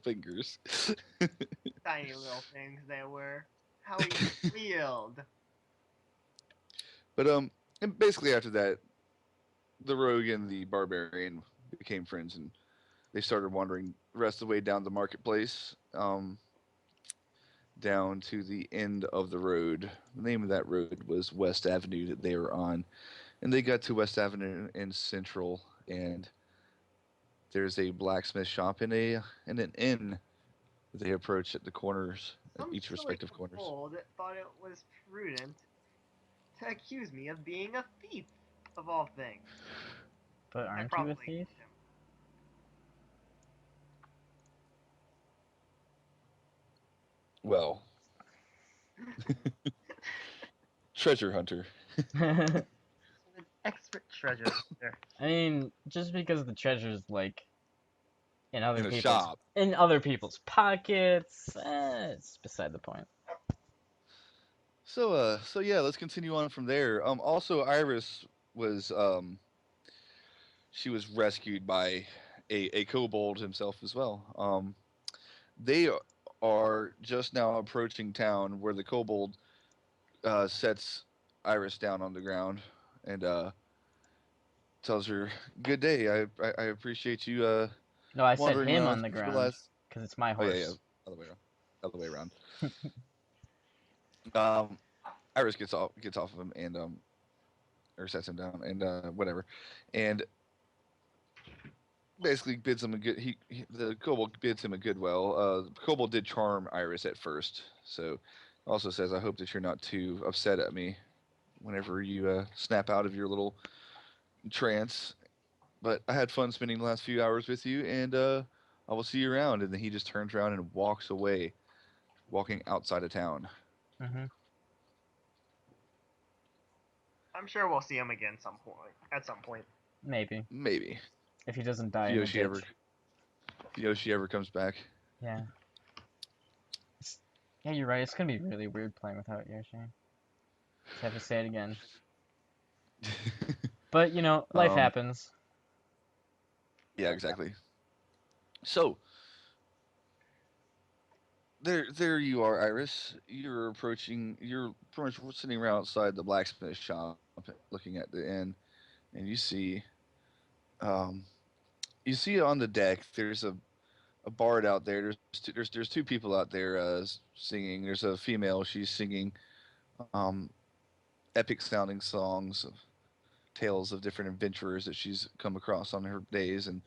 fingers. Tiny little things they were. How he squealed. But and basically after that, the rogue and the barbarian became friends, and they started wandering the rest of the way down the marketplace, down to the end of the road. The name of that road was West Avenue that they were on, and they got to West Avenue in Central, and there's a blacksmith shop and an inn that they approach at the corners, at Some each silly respective corners. kobold thought it was prudent to accuse me of being a thief, of all things. But I aren't you a probably thief? ignored Well, him. treasure hunter. I An expert treasure hunter. mean, just because the treasure's like In a shop. in other people's pockets, it's beside the point. So yeah, let's continue on from there. Also Iris was she was rescued by a kobold himself as well. They are just now approaching town where the kobold sets Iris down on the ground and tells her, "Good day. I appreciate you No, I said wandering him around on the for the ground last." because it's my Oh yeah, horse. other way around. Other way around. Iris gets off of him and or sets him down and whatever, and basically bids him a good. The kobold bids him a good well. The kobold did charm Iris at first, so also says, "I hope that you're not too upset at me whenever you snap out of your little trance. But I had fun spending the last few hours with you, and I will see you around." And then he just turns around and walks away, walking outside of town. Hmm. I'm sure we'll see him again some point. At some point. Maybe Maybe if he doesn't if die in a Yoshi ever ditch. if Yoshi ever comes back. Yeah. Yeah, you're right. It's gonna be really weird playing without Yoshi. Just have to say it again. But life um, happens. yeah, exactly. So there you are, Iris. You're approaching. You're pretty much sitting around outside the blacksmith shop, looking at the inn, and um, you see on the deck. There's a bard out there. There's two people out there singing. There's a female. She's singing um, epic sounding songs of tales of different adventurers that she's come across on her days, and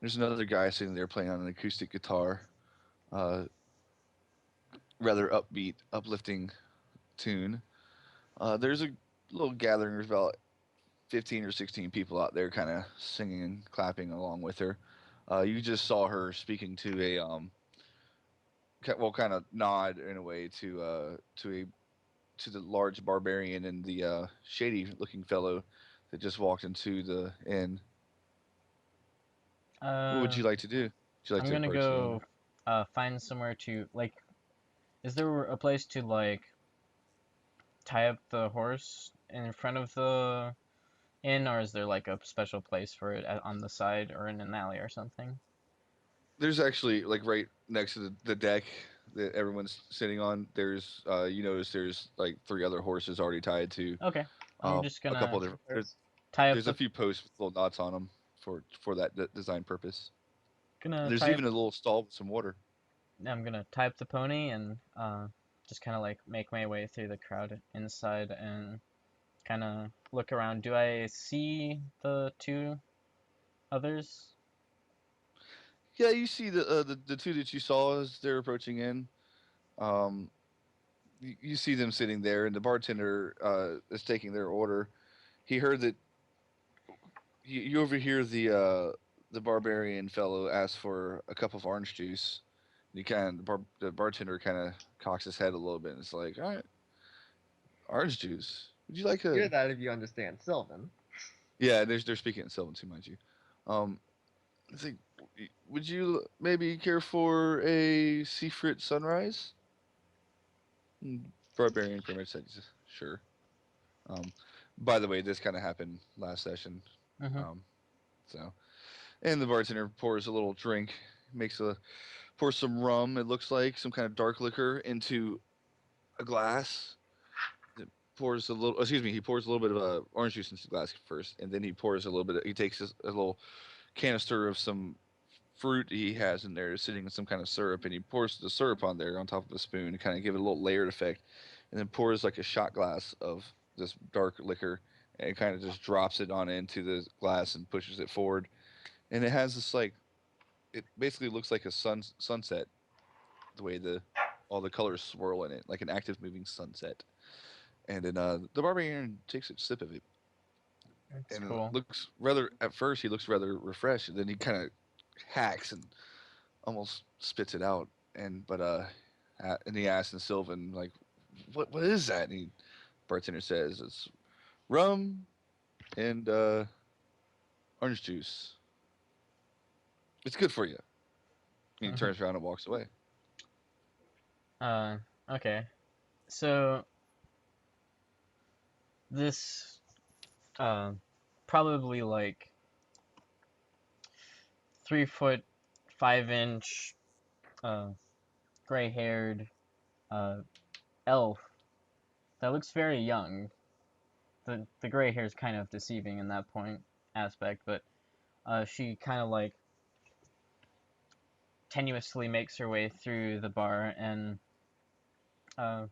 there's another guy sitting there playing on an acoustic guitar. Uh, Rather upbeat, uplifting tune. There's a little gathering of about 15 or 16 people out there kind of singing and clapping along with her. You just saw her speaking to a well, kind of nod in a way to the large barbarian and the shady looking fellow that just walked into the inn. What would Uh, you like to do? Would you like I'm to gonna approach the inn? go find somewhere to like. Is there a place to like tie up the horse in front of the inn, or is there like a special place for it on the side or in an alley or something? There's actually like right next to the deck that everyone's sitting on. There's you notice there's like three other horses already tied to Okay, I'm just a couple gonna of different. tie up There's a the few posts with little knots on them for that design purpose. gonna There's tie up. even a little stall with some water. I'm gonna tie up the pony and just kind of like make my way through the crowd inside and kind of look around. Do I see the two others? Yeah, you see the two that you saw as they're approaching in. Um, you see them sitting there, and the bartender is taking their order. He heard that you overhear the barbarian fellow ask for a cup of orange juice. You kind of the bartender kind of cocks his head a little bit, and it's like, all right, orange juice. Would you like a? Hear that if you understand Sylvan. Yeah, they're speaking in Sylvan too, mind you. Um, I think, would you maybe care for a Seafrit sunrise? Barbarian pretty much said, sure. Um, by the way, this kind of happened last session. Mm-hmm. Um, so, and the bartender pours a little drink, makes a pours some rum. It looks like some kind of dark liquor into a glass. It pours a little. Excuse me. He pours a little bit of orange juice into the glass first, and then he pours a little bit. He takes a little canister of some fruit he has in there, sitting in some kind of syrup, and he pours the syrup on there on top of a spoon to kind of give it a little layered effect, and then pours like a shot glass of this dark liquor, and kind of just drops it on into the glass and pushes it forward, and it has this like it basically looks like a sunset the way the all the colors swirl in it, like an active moving sunset. And then the barbarian takes a sip of it, That's and cool. looks rather. At first, he looks rather refreshed, and then he kind of hacks and almost spits it out. And he asks in Sylvan like, "What is that?" And bartender says, "It's rum and orange juice. It's good for you." And he turns around and walks away. uh, okay. So this uh, probably like 3 foot 5 inch uh, gray-haired uh, elf that looks very young. The gray hair is kind of deceiving in that point aspect, but she kind of like tenuously makes her way through the bar and uh,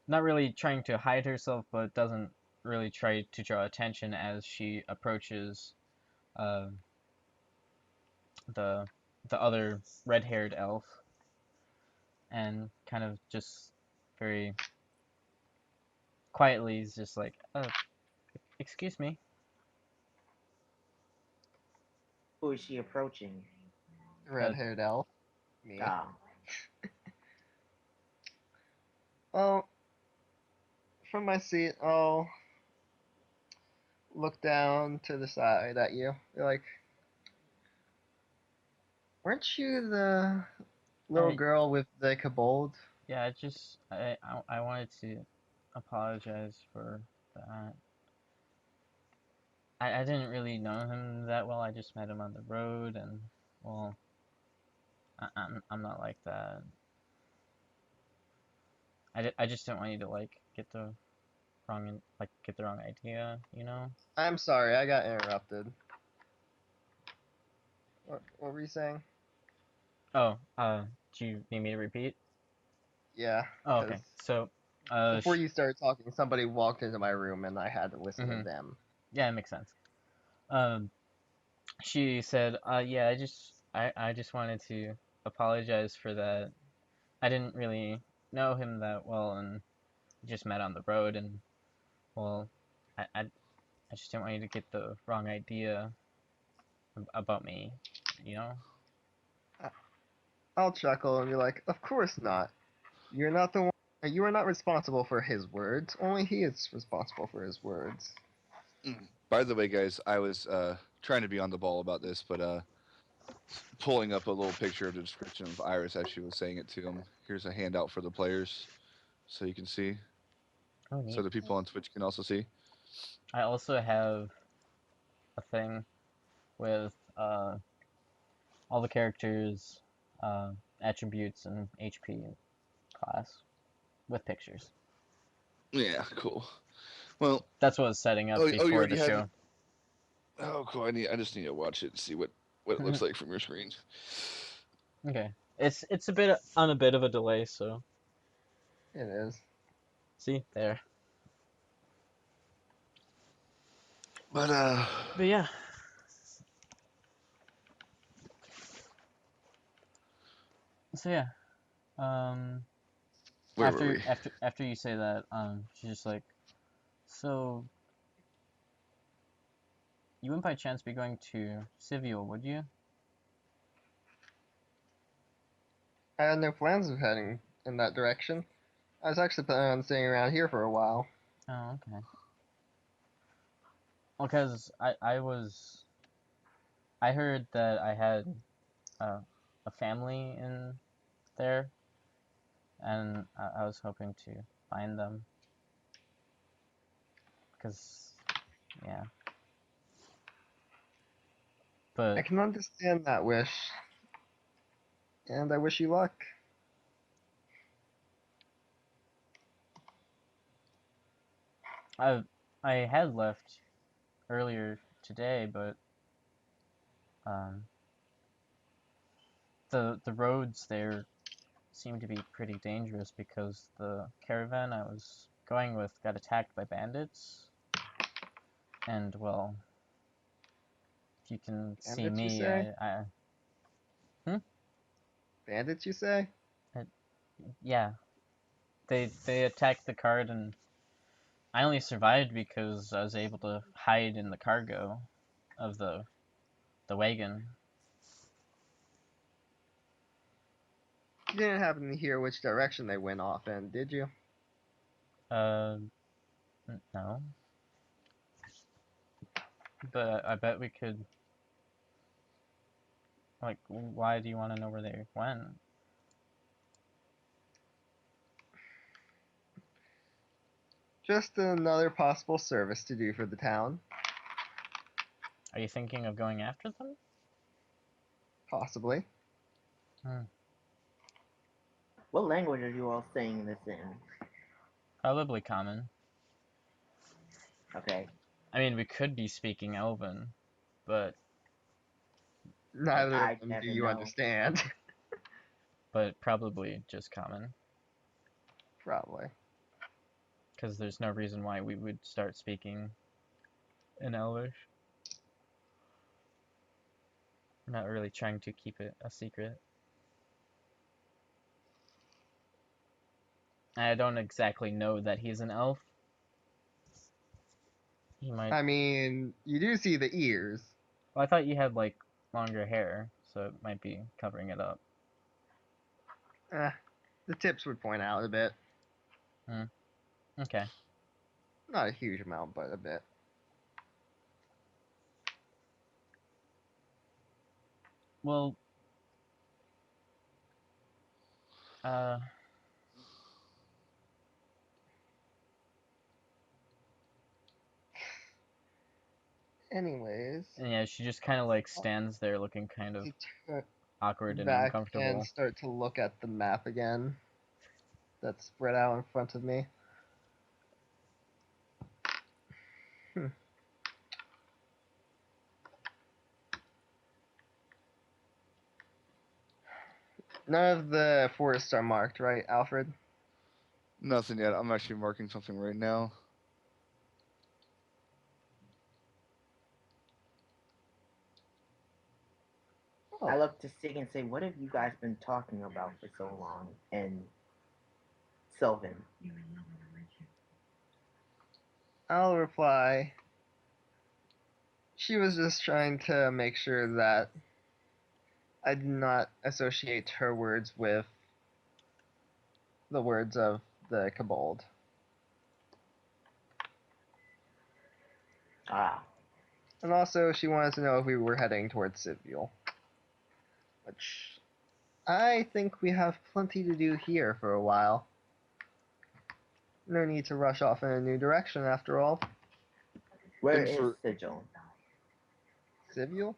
not really trying to hide herself, but doesn't really try to draw attention as she approaches uh, the the other red-haired elf and kind of just very quietly is just like, excuse me. Who is she approaching? Uh, Red-haired elf. Me. Ah, Well, from my seat, I'll look down to the side at you. Be like, weren't you the little I girl with the kobold? Yeah, I wanted to apologize for that. I didn't really know him that well. I just met him on the road, and well, I'm not like that. I just didn't want you to like get the wrong idea, you know? I'm sorry, I got interrupted. What were you saying? Oh, do you need me to repeat? Yeah, Oh, because okay. So, before you started talking, somebody walked into my room and I had to listen to mhm, them. yeah, it makes sense. Um, she said, yeah, I just wanted to apologize for that. I didn't really know him that well, and we just met on the road, and well, I just didn't want you to get the wrong idea about me, you know? I- I'll chuckle and be like, "Of course not. You're not the one. You are not responsible for his words. Only he is responsible for his words." By the way, guys, I was trying to be on the ball about this, but pulling up a little picture of the description of Iris as she was saying it to him. Here's a handout for the players, so you can see, Oh, so neat. the people on Twitch can also see. I also have a thing with all the characters, uh, attributes, and HP class with pictures. Yeah, cool. Well, That's what I was setting up oh, you before already the have it. show. Oh, cool. I just need to watch it and see what it looks like from your screen. Okay. It's a bit on a bit of a delay, so It is. see there. But But yeah. So yeah. Um where were we? after you say that, she's just like, so you wouldn't by chance be going to Civil, would you? I had no plans of heading in that direction. I was actually planning on staying around here for a while. Oh, okay. Well, cause I heard that I had uh, a family in there, and I was hoping to find them. Cause yeah, I but can understand that wish. And I wish you luck. I had left earlier today, but um, the roads there seem to be pretty dangerous because the caravan I was going with got attacked by bandits. And well, if you can see Bandits, you me, say? hmm? Bandits, you say? Yeah, they attacked the cart, and I only survived because I was able to hide in the cargo of the wagon. You didn't happen to hear which direction they went off in, did you? Uh, no, but I bet we could. Like, why do you want to know where they went? Just another possible service to do for the town. Are you thinking of going after them? Possibly. What language are you all saying this in? Probably common. Okay. I mean, we could be speaking Elven, but Neither of I'd them do never you know. understand. probably just common. Probably. Because there's no reason why we would start speaking in Elvish. We're not really trying to keep it a secret. I don't exactly know that he's an elf. He might. I mean, you do see the ears. Well, I thought you had like longer hair, so it might be covering it up. The tips would point out a bit. Okay. Not a huge amount, but a bit. Well, uh, Anyways, and yeah, she just kind of like stands there looking kind of I turn awkward and back and uncomfortable. start to look at the map again that's spread out in front of me. Hmm. None of the forests are marked, right, Alfred? Nothing yet. I'm actually marking something right now. I Oh, look to Sig and say, "What have you guys been talking about for so long?" And Sylvan. I'll reply. She was just trying to make sure that I did not associate her words with the words of the Kobold. Ah. And also, she wanted to know if we were heading towards Sigilae, which I think we have plenty to do here for a while. No need to rush off in a new direction, after all. Where And is for Sigil? Sigilae?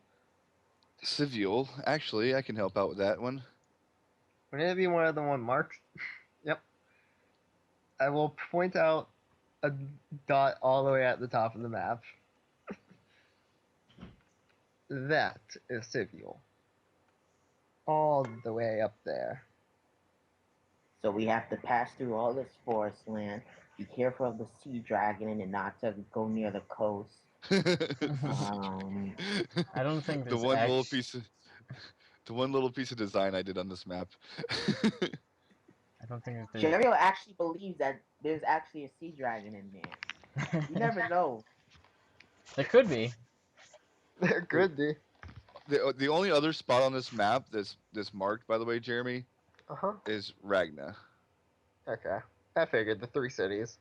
civil, actually, I can help out with that one. Would it be one of the one marked? Yep. I will point out a dot all the way at the top of the map. That is Sigilae. All the way up there. So we have to pass through all this forest land. Be careful of the sea dragon and not to go near the coast. Um, I don't think the there's one little actually. piece of the one little piece of design I did on this map. I don't think that there's. Cheveyo actually believes that there's actually a sea dragon in there. You never know. There could be. There could be. The only other spot on this map that's marked, by the way, Jeremy, Uh huh. is Ragna. Okay. I figured the three cities.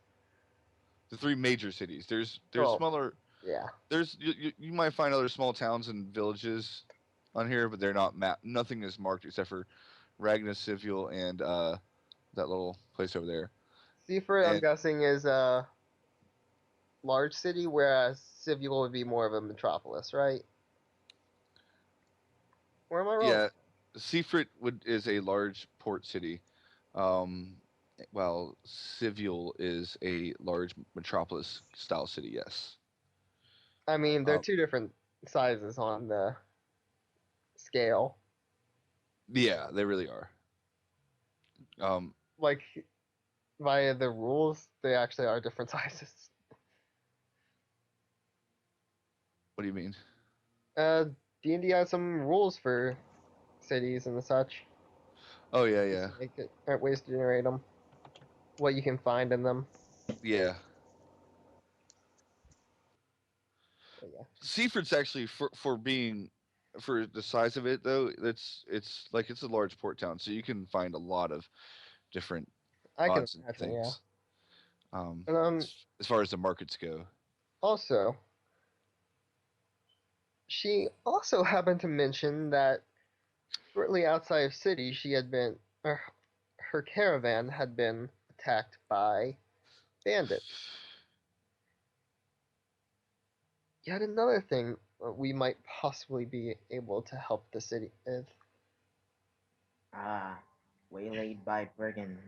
The three major cities. There's Oh, smaller. yeah. There's you might find other small towns and villages on here, but they're not mapped. Nothing is marked except for Ragna, Civil, and that little place over there. Seaford, I'm And guessing, is a large city, whereas Civil would be more of a metropolis, right? Or am I wrong? yeah, Seaford is a large port city, um, while Civil is a large metropolis style city. Yes. I mean, they're Uh, two different sizes on the scale. yeah, they really are. Um, Like via the rules, they actually are different sizes. what do you mean? Uh, D&D has some rules for cities and such, Oh yeah, ways yeah, to make it, or ways to generate them, what you can find in them. yeah. But yeah, Seaford's actually for being for the size of it though. It's like it's a large port town, so you can find a lot of different I can odds and imagine. Yeah, things. Um, and as far as the markets go. also she also happened to mention that shortly outside of city, she had been, her caravan had been attacked by bandits. Yet another thing we might possibly be able to help the city with. Ah, waylaid by brigands.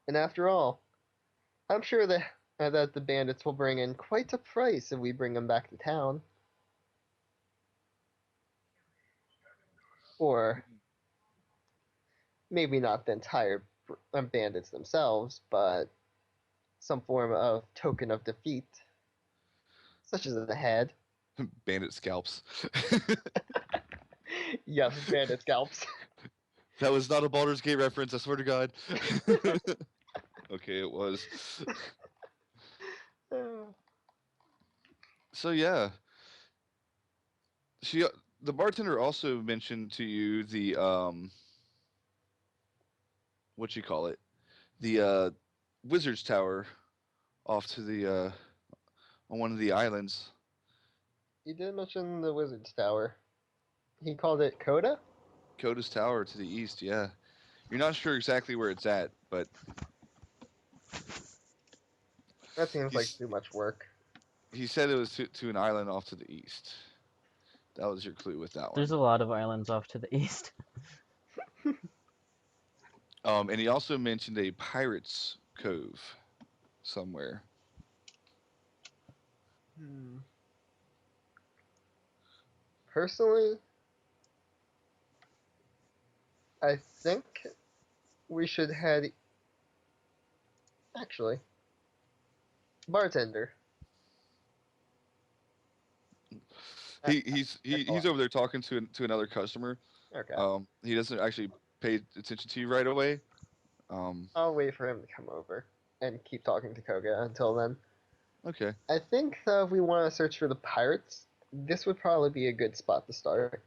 And after all, I'm sure that the bandits will bring in quite a price if we bring them back to town. Or maybe not the entire bandits themselves, but some form of token of defeat, such as a head. Bandit scalps. Yes, bandit scalps. That was not a Baldur's Gate reference. I swear to God. Okay, it was. So yeah, she the bartender also mentioned to you the what you call it, the wizard's tower off to the on one of the islands. He did mention the wizard's tower. He called it Coda? Coda's tower to the east. Yeah, you're not sure exactly where it's at, but That seems like he's too much work. he said it was to an island off to the east. That was your clue with that There's one. a lot of islands off to the east. And he also mentioned a pirate's cove somewhere. Hmm. Personally, I think we should head. Actually, bartender. I, He's over there talking to another customer. Okay. He doesn't actually pay attention to you right away. Um, I'll wait for him to come over and keep talking to Koga until then. okay. I think if we want to search for the pirates, this would probably be a good spot to start.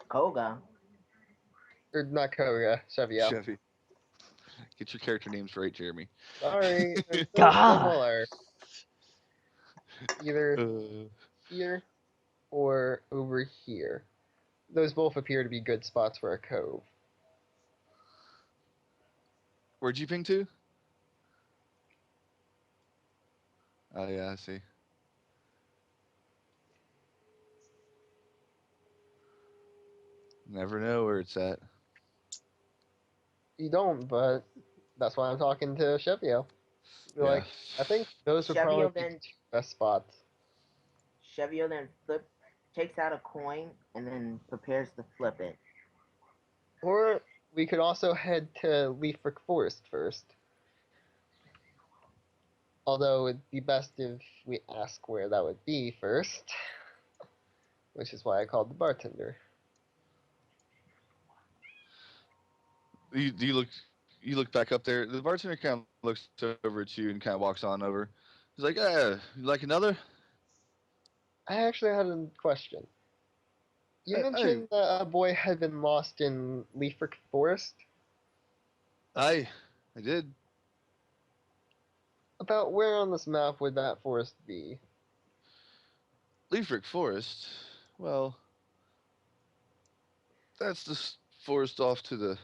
Koga. Or not Koga, Cheveyo. Chevy, get your character names right, Jeremy. Sorry, they're so God. similar. Either uh, here or over here. Those both appear to be good spots for a cove. where'd you ping to? Oh yeah, I see. Never know where it's at. You don't, but that's why I'm talking to Cheveyo. Yeah. Like, I think those would probably Cheveyo be the then two best spots. Cheveyo then takes out a coin and then prepares to flip it. Or we could also head to Leafrick Forest first. Although it'd be best if we ask where that would be first, which is why I called the bartender. You look back up there. The bartender kind of looks over at you and kind of walks on over. He's like, you like another? I actually had a question. You I mentioned that a boy had been lost in Leafrick Forest. I I did. About where on this map would that forest be? Leafrick Forest. Well, that's the forest off to the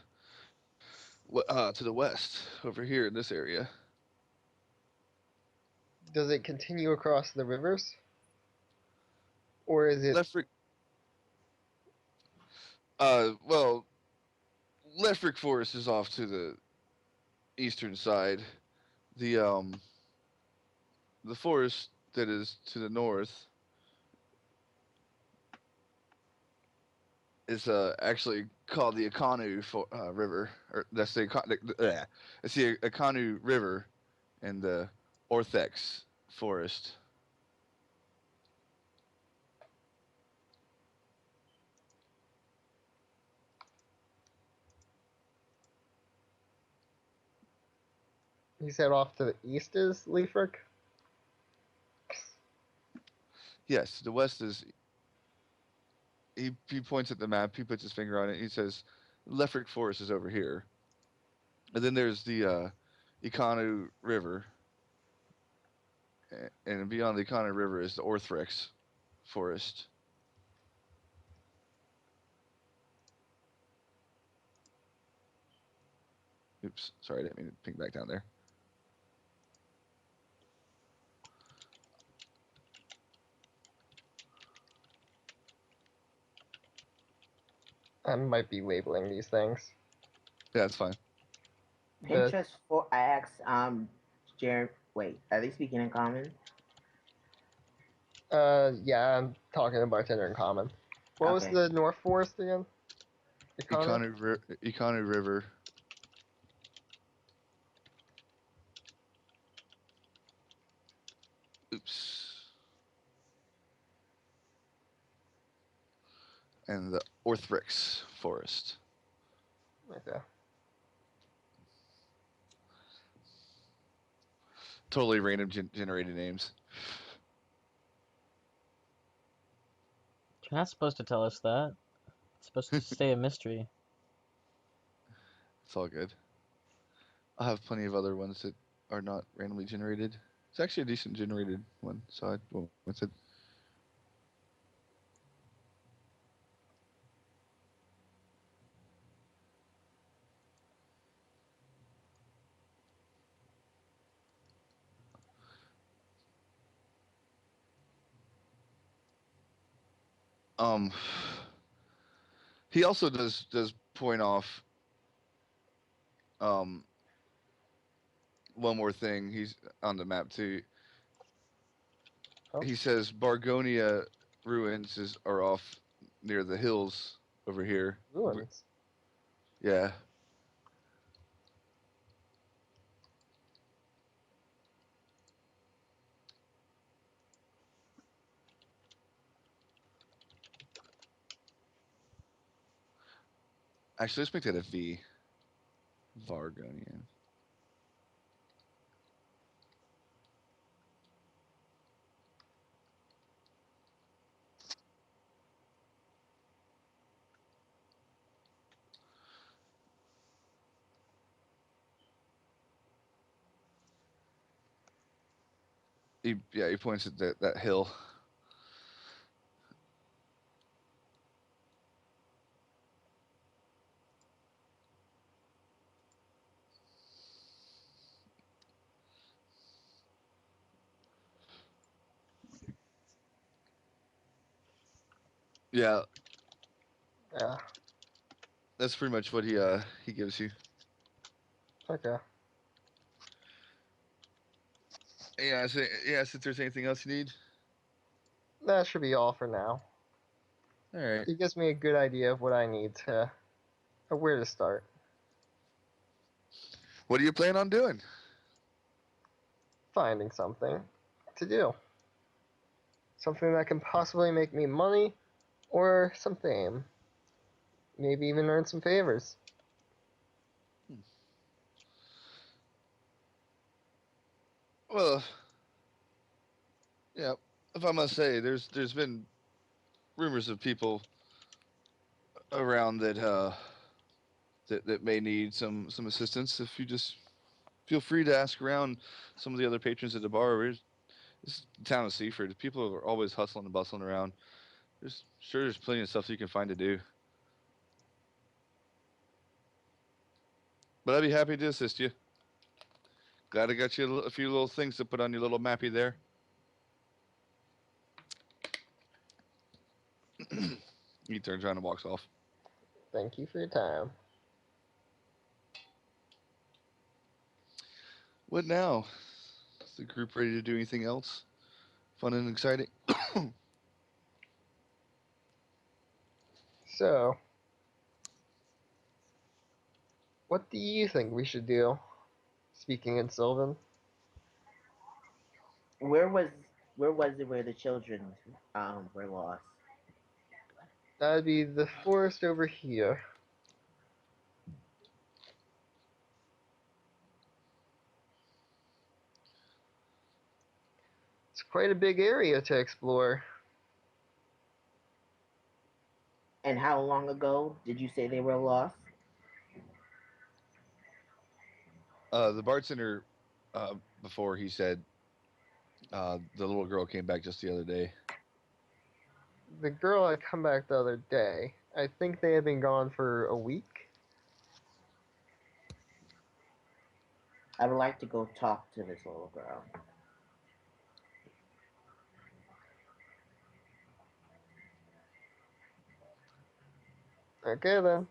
west over here in this area. Does it continue across the rivers? Or is it. Leifrick Well, Lefric Forest is off to the eastern side. The um, the forest that is to the north is actually called the River, or that's it's the Akanu River and the Orthex Forest. You said off to the east is Leafrick? Yes, the west is. He points at the map. He puts his finger on it. He says, "Lefric Forest is over here." And then there's the Ikanu River, and beyond the Ikanu River is the Orthrex Forest. Oops, sorry, I didn't mean to ping back down there. I might be labeling these things. Yeah, that's fine. The Pinterest for I asked Jared. Wait, are they speaking in common? yeah, I'm talking to bartender in common. What was Okay. the North Forest again? Econo? Ikanu River. Oops. And the Orthrex Forest. Okay. Totally random generated names. You're not supposed to tell us that. It's supposed to stay a mystery. It's all good. I'll have plenty of other ones that are not randomly generated. It's actually a decent generated one, so I went with it. Um, he also does point off um one more thing. He's on the map too. Oh, He says Bargonia ruins are off near the hills over here. ruins. Yeah. Actually, let's make that a V. Vargonian. He points at that hill. Yeah, Yeah. that's pretty much what he gives you. Okay. Yeah, so, yeah. If there's anything else you need, That should be all for now. all right. It gives me a good idea of what I need to, or where to start. What do you plan on doing? Finding something to do. Something that can possibly make me money or some fame. Maybe even earn some favors. Well, yeah. If I must say, there's been rumors of people around that may need some assistance. If you just feel free to ask around some of the other patrons at the bar. This town of Seaford, people are always hustling and bustling around. There's plenty of stuff you can find to do. But I'd be happy to assist you. Glad I got you a few little things to put on your little mappy there. He turns around and walks off. Thank you for your time. What now? Is the group ready to do anything else? Fun and exciting? So, what do you think we should do? Speaking in Sylvan. Where was where was it where the children were lost? That'd be the forest over here. It's quite a big area to explore. And how long ago did you say they were lost? The bartender, before he said, the little girl came back just the other day. The girl had come back the other day. I think they had been gone for a week. I would like to go talk to this little girl. Okay then.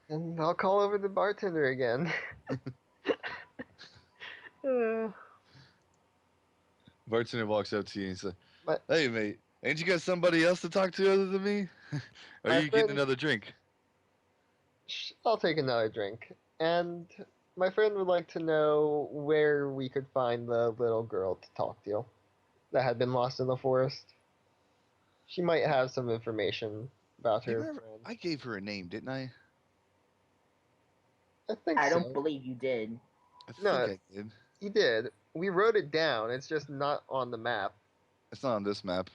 And I'll call over the bartender again. Uh, Bartender walks up to you and he's like, my, "Hey, mate, ain't you got somebody else to talk to other than me? Are my you getting friend, another drink?" I'll take another drink. And my friend would like to know where we could find the little girl to talk to that had been lost in the forest. She might have some information about Do you her remember? friend. I gave her a name, didn't I? I think I don't so. believe you did. I think No, I did. you did. We wrote it down. It's just not on the map. It's not on this map.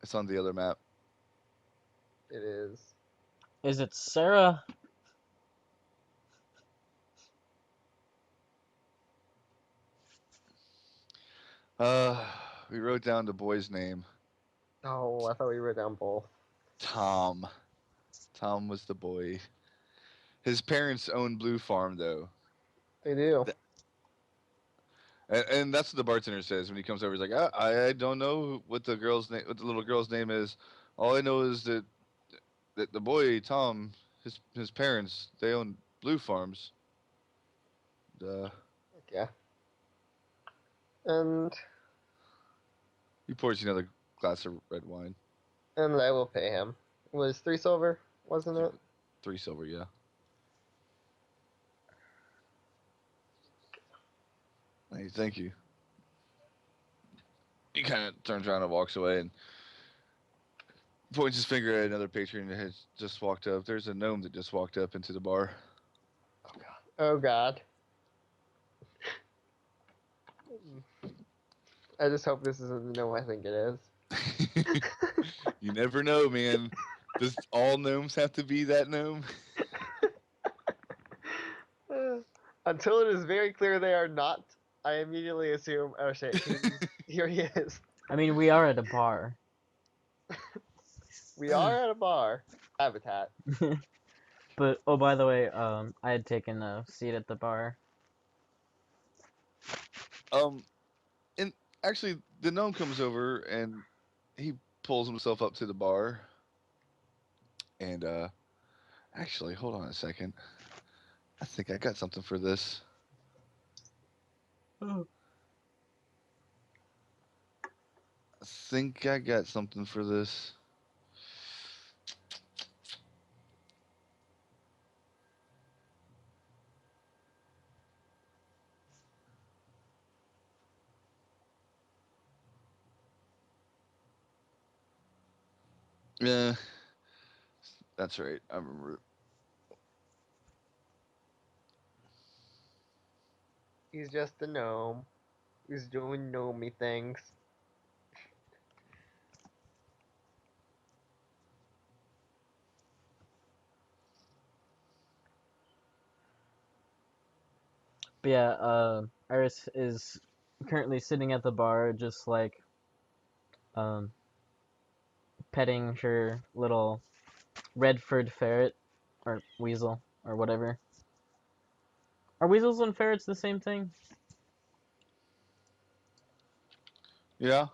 It's on the other map. It is. Is it Sarah? Uh, we wrote down the boy's name. Oh, I thought we wrote down both. Tom. Tom was the boy. His parents own Blue Farm, though. They do. And that's what the bartender says when he comes over. He's like, I don't know what the girl's name, what the little girl's name is. All I know is that the boy Tom, his parents, they own Blue Farms. Uh, Okay. And he pours you another glass of red wine. I will pay him. It was 3 silver, wasn't it? 3 silver, yeah. Hey, thank you. He kind of turns around and walks away and points his finger at another patron that has just walked up. There's a gnome that just walked up into the bar. Oh God. I just hope this isn't the gnome I think it is. You never know, man. Does all gnomes have to be that gnome? Until it is very clear they are not, I immediately assume. Oh shit! Here he is. I mean, we are at a bar. We are at a bar. Habitat. But oh, by the way, I had taken a seat at the bar. um, and actually, the gnome comes over and he pulls himself up to the bar. And actually, hold on a second. I think I got something for this. Oh. I think I got something for this. Yeah, that's right. I remember. He's just a gnome. He's doing gnomey things. But yeah, Iris is currently sitting at the bar, just like um petting her little Redford ferret or weasel or whatever. Are weasels and ferrets the same thing? Yeah.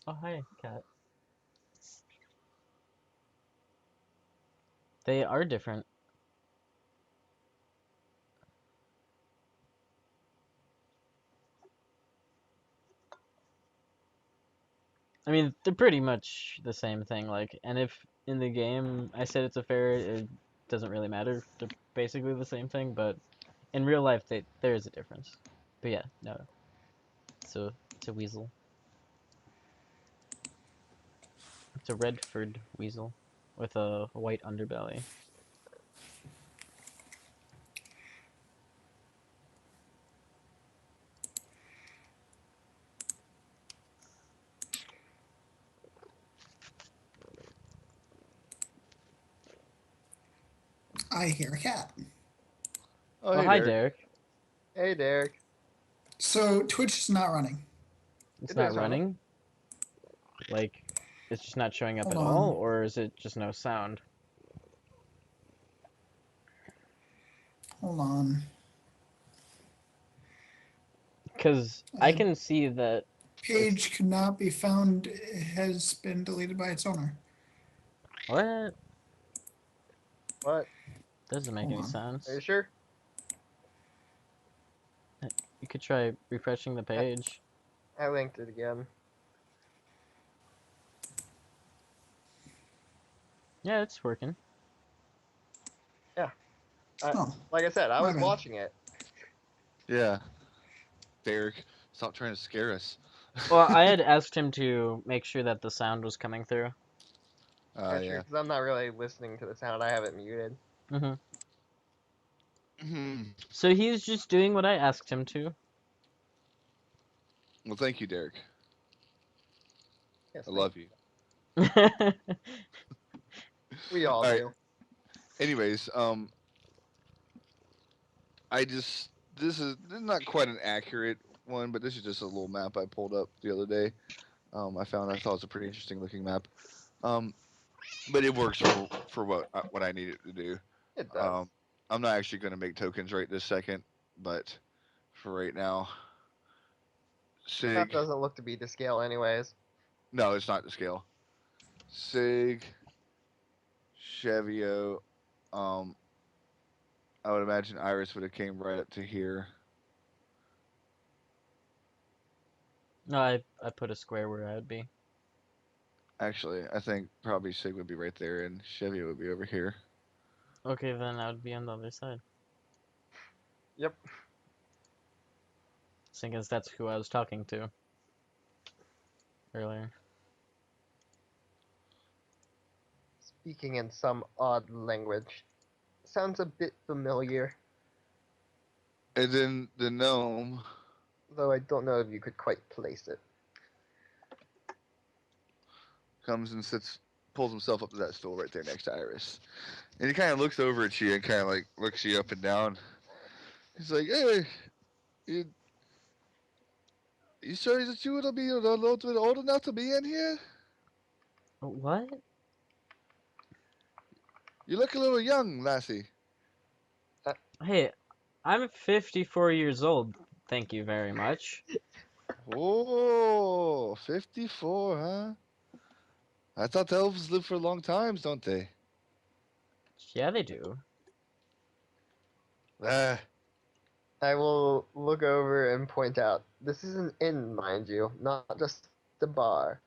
Oh, hi, cat. They are different. I mean, they're pretty much the same thing. Like, and if in the game I said it's a ferret, it doesn't really matter. They're basically the same thing, but in real life, there is a difference. But yeah, no, it's a weasel. It's a redford weasel with a white underbelly. I hear a cat. Oh, Oh, hey, hi, Derek. Derek. Hey, Derek. So Twitch is not running. It's It not is running. running. Like, it's just not showing up Hold at all, on. or is it just no sound? Hold on. Because I The can see that it's page could not be found. It has been deleted by its owner. what What? doesn't make Hold any on. Are you sense. sure? You could try refreshing the page. I linked it again. Yeah, it's working. Yeah. Oh, Like I said, I my was bad. watching it. Yeah, Derek, stop trying to scare us. Well, I had asked him to make sure that the sound was coming through. Yeah, true, Yeah. because I'm not really listening to the sound. I have it muted. hmm Hmm. So he's just doing what I asked him to. Well, thank you, Derek. Yes, I thank love you. you. We all All right. do. Anyways, I just this is not quite an accurate one, but this is just a little map I pulled up the other day. I thought it was a pretty interesting looking map. Um, but it works for what I need it to do. It does. Um, I'm not actually going to make tokens right this second, but for right now, Map Sig. doesn't look to be to scale anyways. No, it's not to scale. Sig, Cheveyo. Um, I would imagine Iris would have came right up to here. No, I put a square where I would be. Actually, I think probably Sig would be right there, and Cheveyo would be over here. Okay, then I would be on the other side. Yep. Seeing as that's who I was talking to earlier. Speaking in some odd language. Sounds a bit familiar, And then the gnome though I don't know if you could quite place it. comes and sits, pulls himself up to that stool right there next to Iris, and he kind of looks over at you and kind of like looks you up and down. He's like, "Hey, you, you sure that you will be a little bit old enough to be in here? What? You look a little young, lassie." Hey, I'm 54 years old. Thank you very much. Oh, 54, huh? I thought elves live for long times, don't they? Yeah, they do. Ah, I will look over and point out this is an inn, mind you, not just a bar.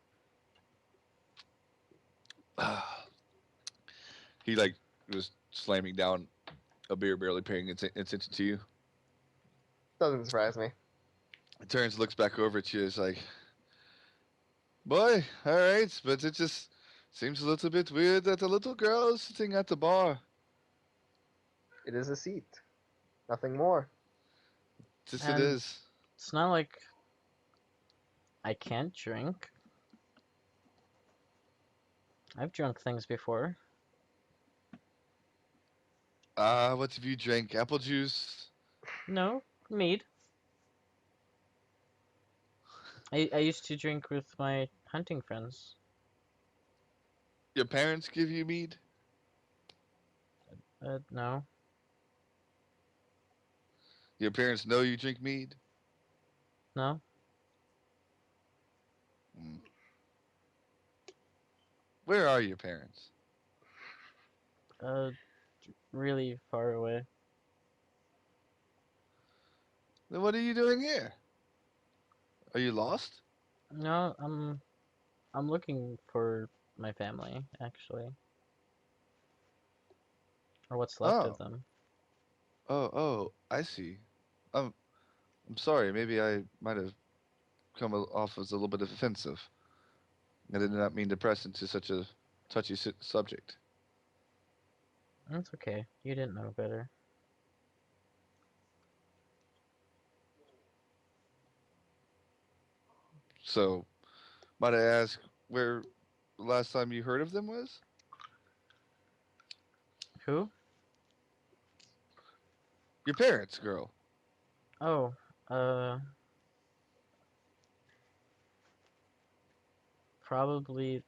ah. He like was slamming down a beer, barely paying attention to you. Doesn't surprise me. He turns, looks back over at you. Is like, boy, all right, but it just seems a little bit weird that a little girl is sitting at the bar. It is a seat. Nothing more. Just it And is. it's not like I can't drink. I've drunk things before. What have you drank? Apple juice? No, mead. I used to drink with my hunting friends. Your parents give you mead? No. Your parents know you drink mead? No. Mm. Where are your parents? Uh, really far away. Then what are you doing here? Are you lost? No, I'm looking for my family actually, or what's left of Oh, them. I see. Um, I'm sorry. Maybe I might have off as a little bit offensive. I did not mean to press into such a touchy subject. That's okay. You didn't know better. So, might I ask where the last time you heard of them was? Who? Your parents, girl. Oh, uh, probably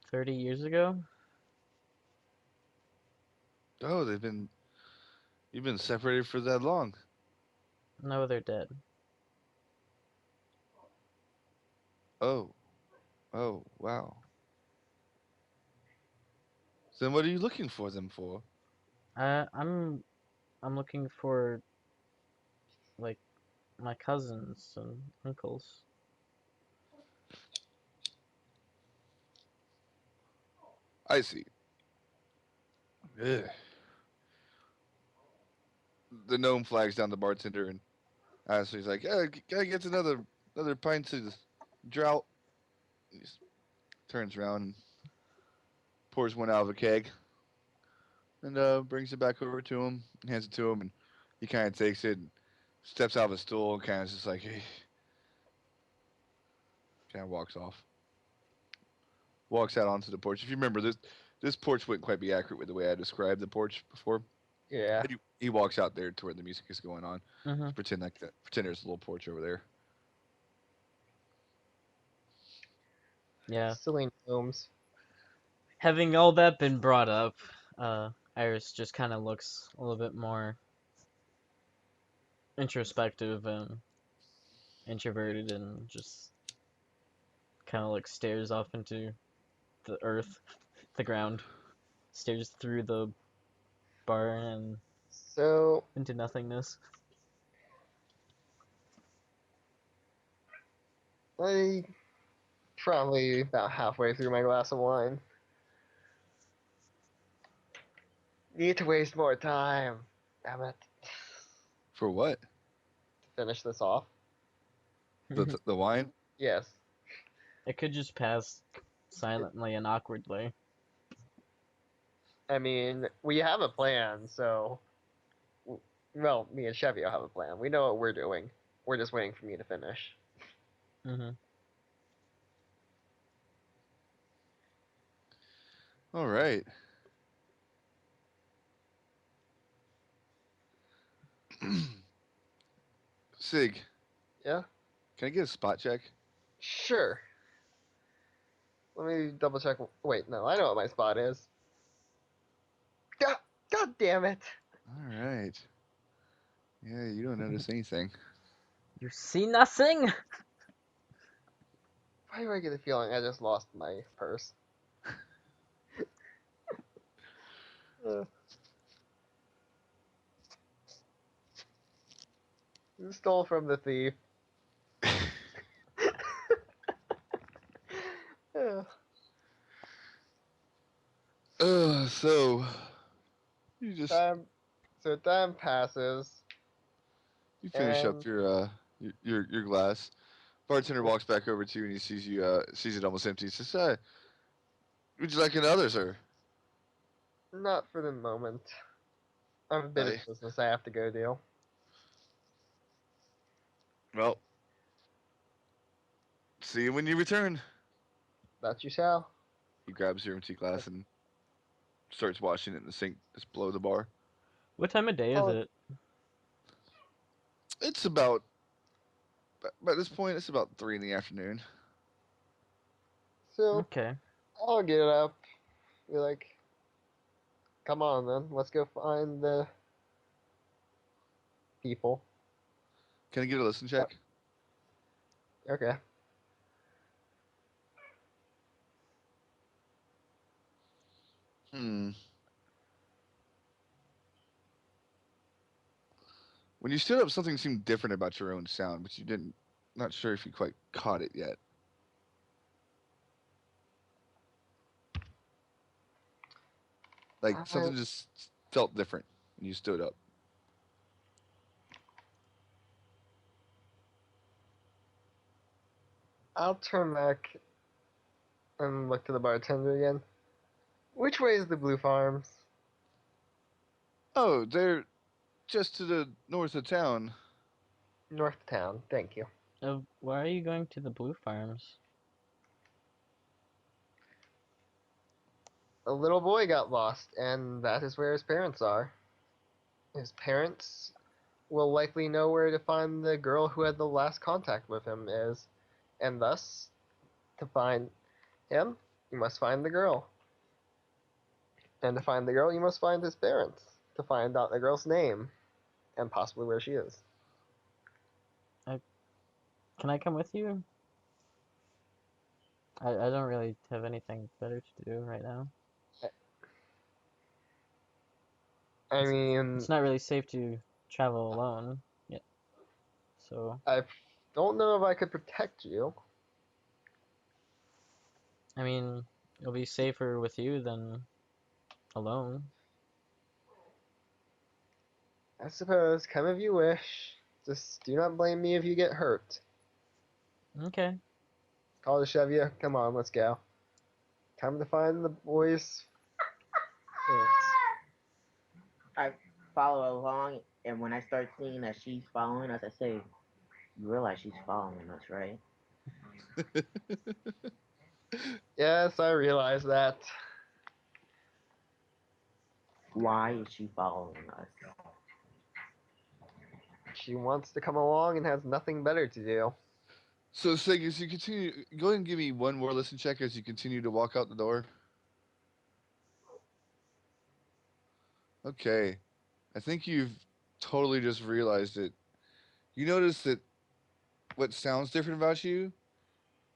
30 years ago. Oh, you've been separated for that long. No, they're dead. Oh, oh, wow. So then what are you looking for them for? Uh, I'm I'm looking for like my cousins and uncles. I see. Ugh. The gnome flags down the bartender and asks, he's like, "Can I get another pint of drought?" He turns around and pours one out of a keg and brings it back over to him, hands it to him, and he kind of takes it and steps out of his stool and kind of just like, hey, kind of walks off, walks out onto the porch. If you remember, this porch wouldn't quite be accurate with the way I described the porch before. Yeah. But he walks out there to where the music is going on. Mhm. Just pretend there's a little porch over there. Yeah. Silly gnomes. Having all that been brought up, Iris just kind of looks a little bit more introspective and introverted, and just kind of like stares off into the earth, the ground, stares through the bar and So into nothingness. I probably about halfway through my glass of wine. Need to waste more time. Damn it. For what? To finish this off. The wine? Yes. It could just pass silently and awkwardly. I mean, we have a plan, so. Well, me and Cheveyo have a plan. We know what we're doing. We're just waiting for me to finish. Mhm. All right. Sig, Yeah? can I get a spot check? Sure. Let me double check. Wait, no, I know what my spot is. God, God damn it! All right. Yeah, you don't notice anything. You see nothing? Why do I get the feeling I just lost my purse? Uh, stole from the thief. Uh, So you just time. So time passes, you finish up and your glass. Bartender walks back over to you and he sees you sees it almost empty. He says, "Would you like another, sir?" not for the moment. I have a bit of I business I have to go do. well, see you when you return. That you shall. He grabs your empty glass and starts washing it in the sink just below the bar. What time of day is Oh, it? It's about by this point it's about 3 in the afternoon. so Okay. I'll get up. Be like, come on then, let's go find the people. Can I get a listen Uh, check? Okay. Hmm. When you stood up, something seemed different about your own sound, but you didn't. Not sure if you quite caught it yet. Like I, something just felt different when you stood up. I'll turn back and look to the bartender again. Which way is the Blue Farms? Oh, they're just to the north of town. North Town. Thank you. Why are you going to the Blue Farms? A little boy got lost, and that is where his parents are. His parents will likely know where to find the girl who had the last contact with him is, and thus, to find him, you must find the girl. And to find the girl, you must find his parents. To find out the girl's name, and possibly where she is. Can I come with you? I don't really have anything better to do right now. I mean, It's not really safe to travel alone yet. So, I don't know if I could protect you. I mean, it'll be safer with you than alone. I suppose, come if you wish. Just do not blame me if you get hurt. Okay. Call the Cheveyo. Come on, let's go. Time to find the boys' parents. I follow along, and when I start seeing that she's following us, I say, "You realize she's following us, right? Yes, I realize that. Why is she following us?" She wants to come along and has nothing better to do. So, Sig, as you continue, go ahead and give me one more listen check as you continue to walk out the door. Okay. I think you've totally just realized it. You notice that what sounds different about you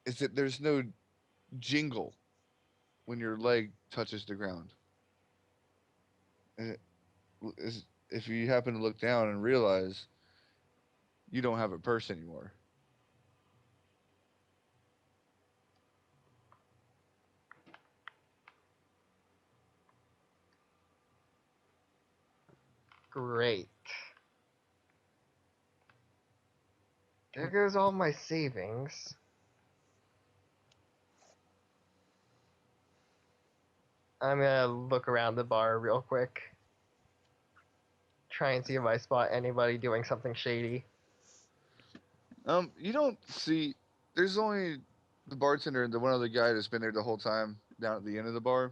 is that there's no jingle when your leg touches the ground. And if you happen to look down and realize you don't have a purse anymore. Great. There goes all my savings. I'm gonna look around the bar real quick. Try and see if I spot anybody doing something shady. You don't see. There's only the bartender and the one other guy that's been there the whole time down at the end of the bar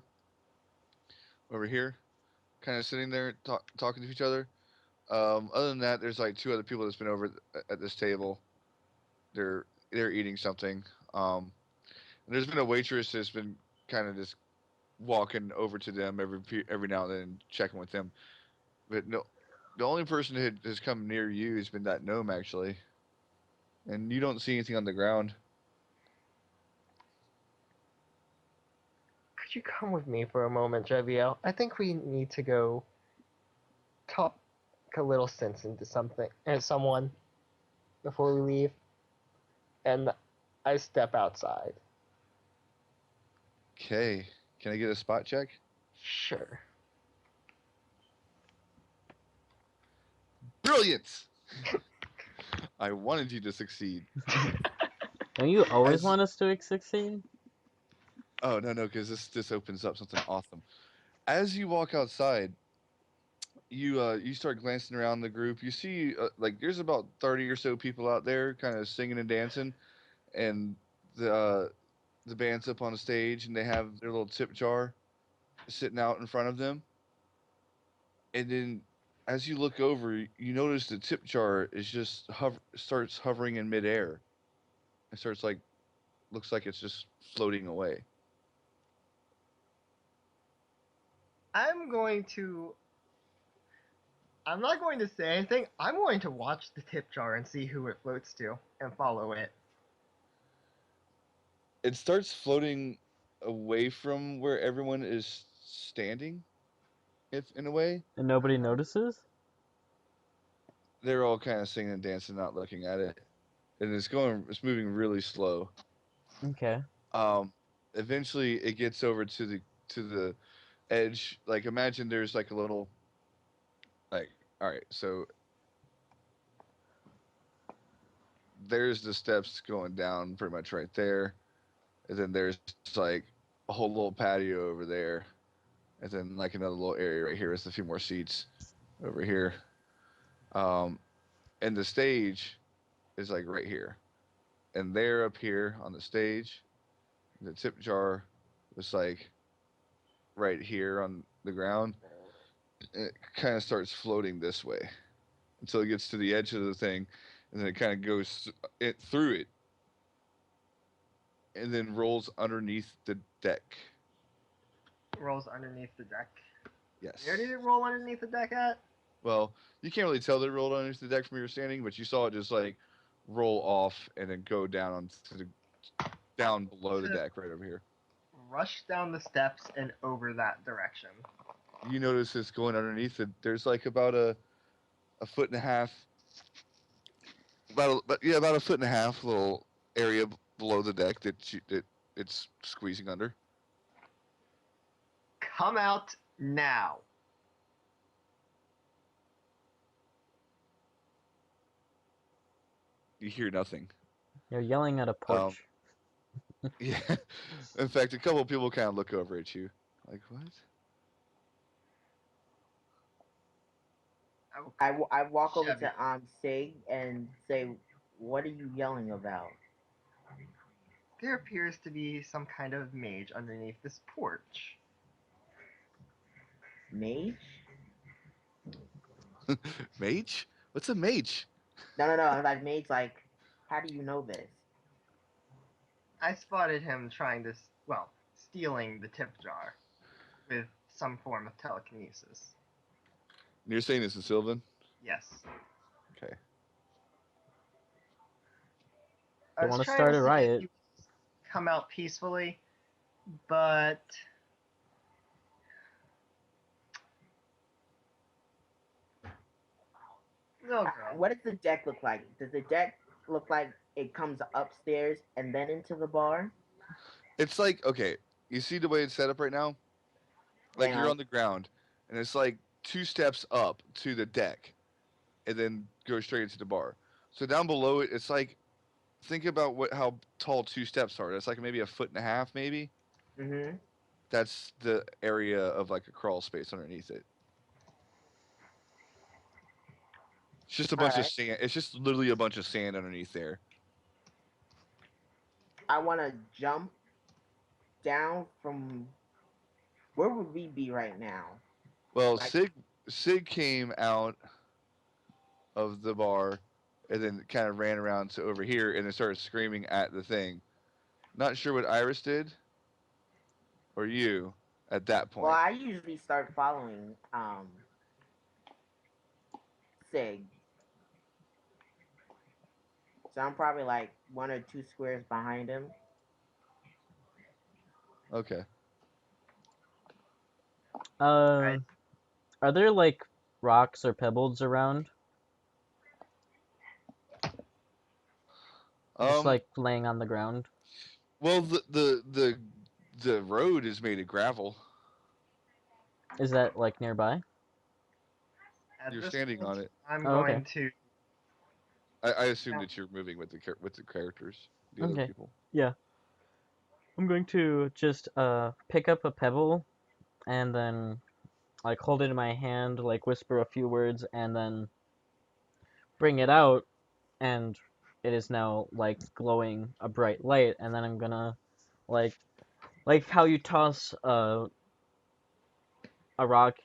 over here, kind of sitting there talking to each other. Other than that, there's like two other people that's been over at this table. They're eating something. And there's been a waitress that's been kind of just walking over to them every now and then, and checking with them. But no, the only person that has come near you has been that gnome actually, and you don't see anything on the ground. Could you come with me for a moment, Cheveyo? I think we need to go talk a little sense into something and someone before we leave. And I step outside. Okay, can I get a spot check? Sure. Brilliant! I wanted you to succeed. Don't you always As want us to succeed? oh no, because this opens up something awesome. As you walk outside, you start glancing around the group. You see like there's about 30 or so people out there, kind of singing and dancing, and the uh, the band's up on the stage, and they have their little tip jar sitting out in front of them. And then as you look over, you notice the tip jar is just starts hovering in midair. It starts like looks like it's just floating away. I'm going to. I'm not going to say anything. I'm going to watch the tip jar and see who it floats to and follow it. It starts floating away from where everyone is standing, if in a way. And nobody notices? They're all kind of singing and dancing, not looking at it, and it's moving really slow. Okay. Um, Eventually, it gets over to the edge. Like imagine there's like a little like all right, so there's the steps going down pretty much right there, and then there's like a whole little patio over there, and then like another little area right here with a few more seats over here. Um, and the stage is like right here, and they're up here on the stage. The tip jar was like right here on the ground. And it kind of starts floating this way until it gets to the edge of the thing, and then it kind of goes through it, and then rolls underneath the deck. Rolls underneath the deck. Where did Yes. it roll underneath the deck at? Well, you can't really tell that it rolled underneath the deck from your standing, but you saw it just like roll off and then go down onto the down below the To deck right over here. rush down the steps and over that direction. You notice it's going underneath it. There's like about a foot and a half, about a foot and a half little area below the deck that it's squeezing under. Come out now. You hear nothing. You're yelling at a Um, porch. yeah. In fact, a couple of people kind of look over at you, like what? I walk over Chevy. to Sig and say, "What are you yelling about?" There appears to be some kind of mage underneath this porch. Mage? Mage? What's a mage? No. Like mage. Like, how do you know this? I spotted him trying to, stealing the tip jar with some form of telekinesis. You're saying this is Sylvan? Yes. Okay. I Don't was want to trying start to a see if riot. he would come out peacefully, but no girl. What does the deck look like? Does the deck look like it comes upstairs and then into the bar? It's like okay, you see the way it's set up right now? Like And you're on the ground, and it's like two steps up to the deck, and then go straight into the bar. So down below it, it's like think about how tall two steps are. That's like maybe a foot and a half, maybe. mm-hmm. That's the area of like a crawl space underneath it. It's just a All bunch of right. sand. It's just literally a bunch of sand underneath there. I want to jump down from. Where would we be right now? Well, Like, Sig came out of the bar, and then kind of ran around to over here, and then started screaming at the thing. Not sure what Iris did or you at that well, point. I usually start following Sig, so I'm probably like 1 or 2 squares behind him. Okay. I, Are there like rocks or pebbles around? Just Um. like laying on the ground? Well, the road is made of gravel. Is that like nearby? at You're this standing point, on it. I'm Oh, okay. going to. I assume Now, that you're moving with the characters, the other Okay. people. Yeah. I'm going to just pick up a pebble and then like hold it in my hand, like whisper a few words, and then bring it out, and it is now like glowing a bright light. And then I'm gonna like how you toss a rock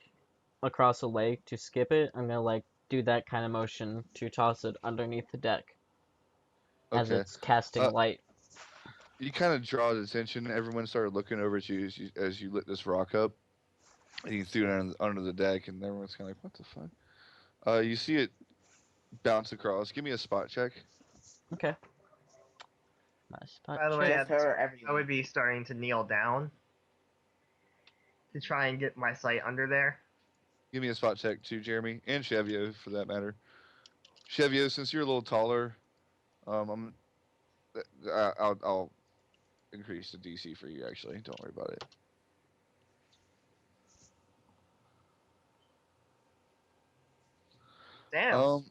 across a lake to skip it. I'm gonna like do that kind of motion to toss it underneath the deck as Okay. it's casting Uh, light. you kind of draw the attention. Everyone started looking over at you as you lit this rock up, and you threw it under the deck, and everyone's kind of like, "What the fuck?" You see it bounce across. Give me a spot check. Okay. My spot By the way, check. Just at this her or point, I everyone. would be starting to kneel down. to try and get my sight under there. Give me a spot check too, Jeremy, and Cheveyo for that matter. Cheveyo, since you're a little taller, I'm I'll increase the DC for you. Actually, don't worry about it. Damn. Um.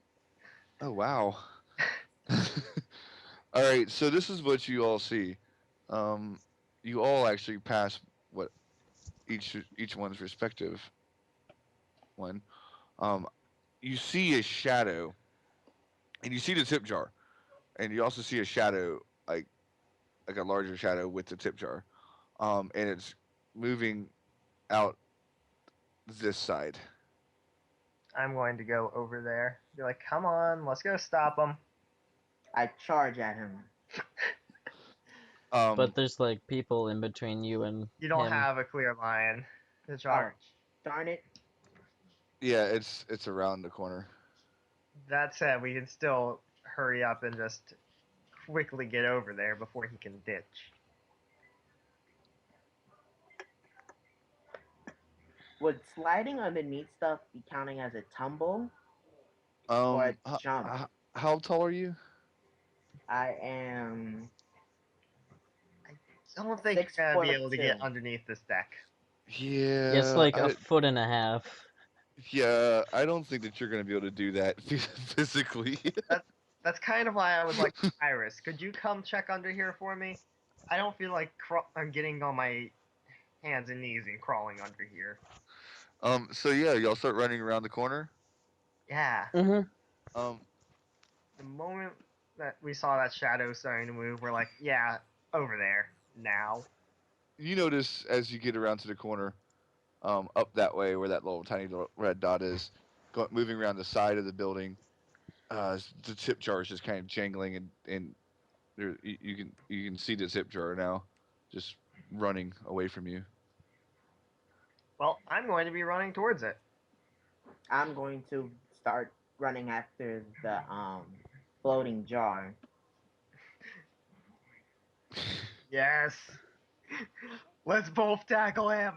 Oh wow. All right. So this is what you all see. Um. You all actually pass what each one's respective one. Um. You see a shadow, and you see the tip jar, and you also see a shadow like a larger shadow with the tip jar. And it's moving out this side. I'm going to go over there. Be like, come on, let's go stop them. I charge at him. Um. But there's like people in between you and You don't him. have a clear line to Oh, charge. darn it. Yeah. It's around the corner. That said, we can still hurry up and just quickly get over there before he can ditch. Would sliding underneath stuff be counting as a tumble or a How, jump? how tall are you? I am I don't think six you're gonna be foot able to two. get underneath this deck. It's Yeah, like a foot and a half. I don't think that you're gonna be able to do that physically. That's kind of why I was like, Iris, could you come check under here for me? I don't feel like I'm getting on my hands and knees and crawling under here. So yeah, y'all start running around the corner. Yeah. Mm-hmm. Um, The moment that we saw that shadow starting to move, we're like, yeah, over there now. you notice as you get around to the corner, up that way where that little tiny little red dot is, moving around the side of the building. The tip jar is just kind of jangling, and you can see the tip jar now, just running away from you. Well, I'm going to be running towards it. I'm going to start running after the floating jar. Yes. Let's both tackle him.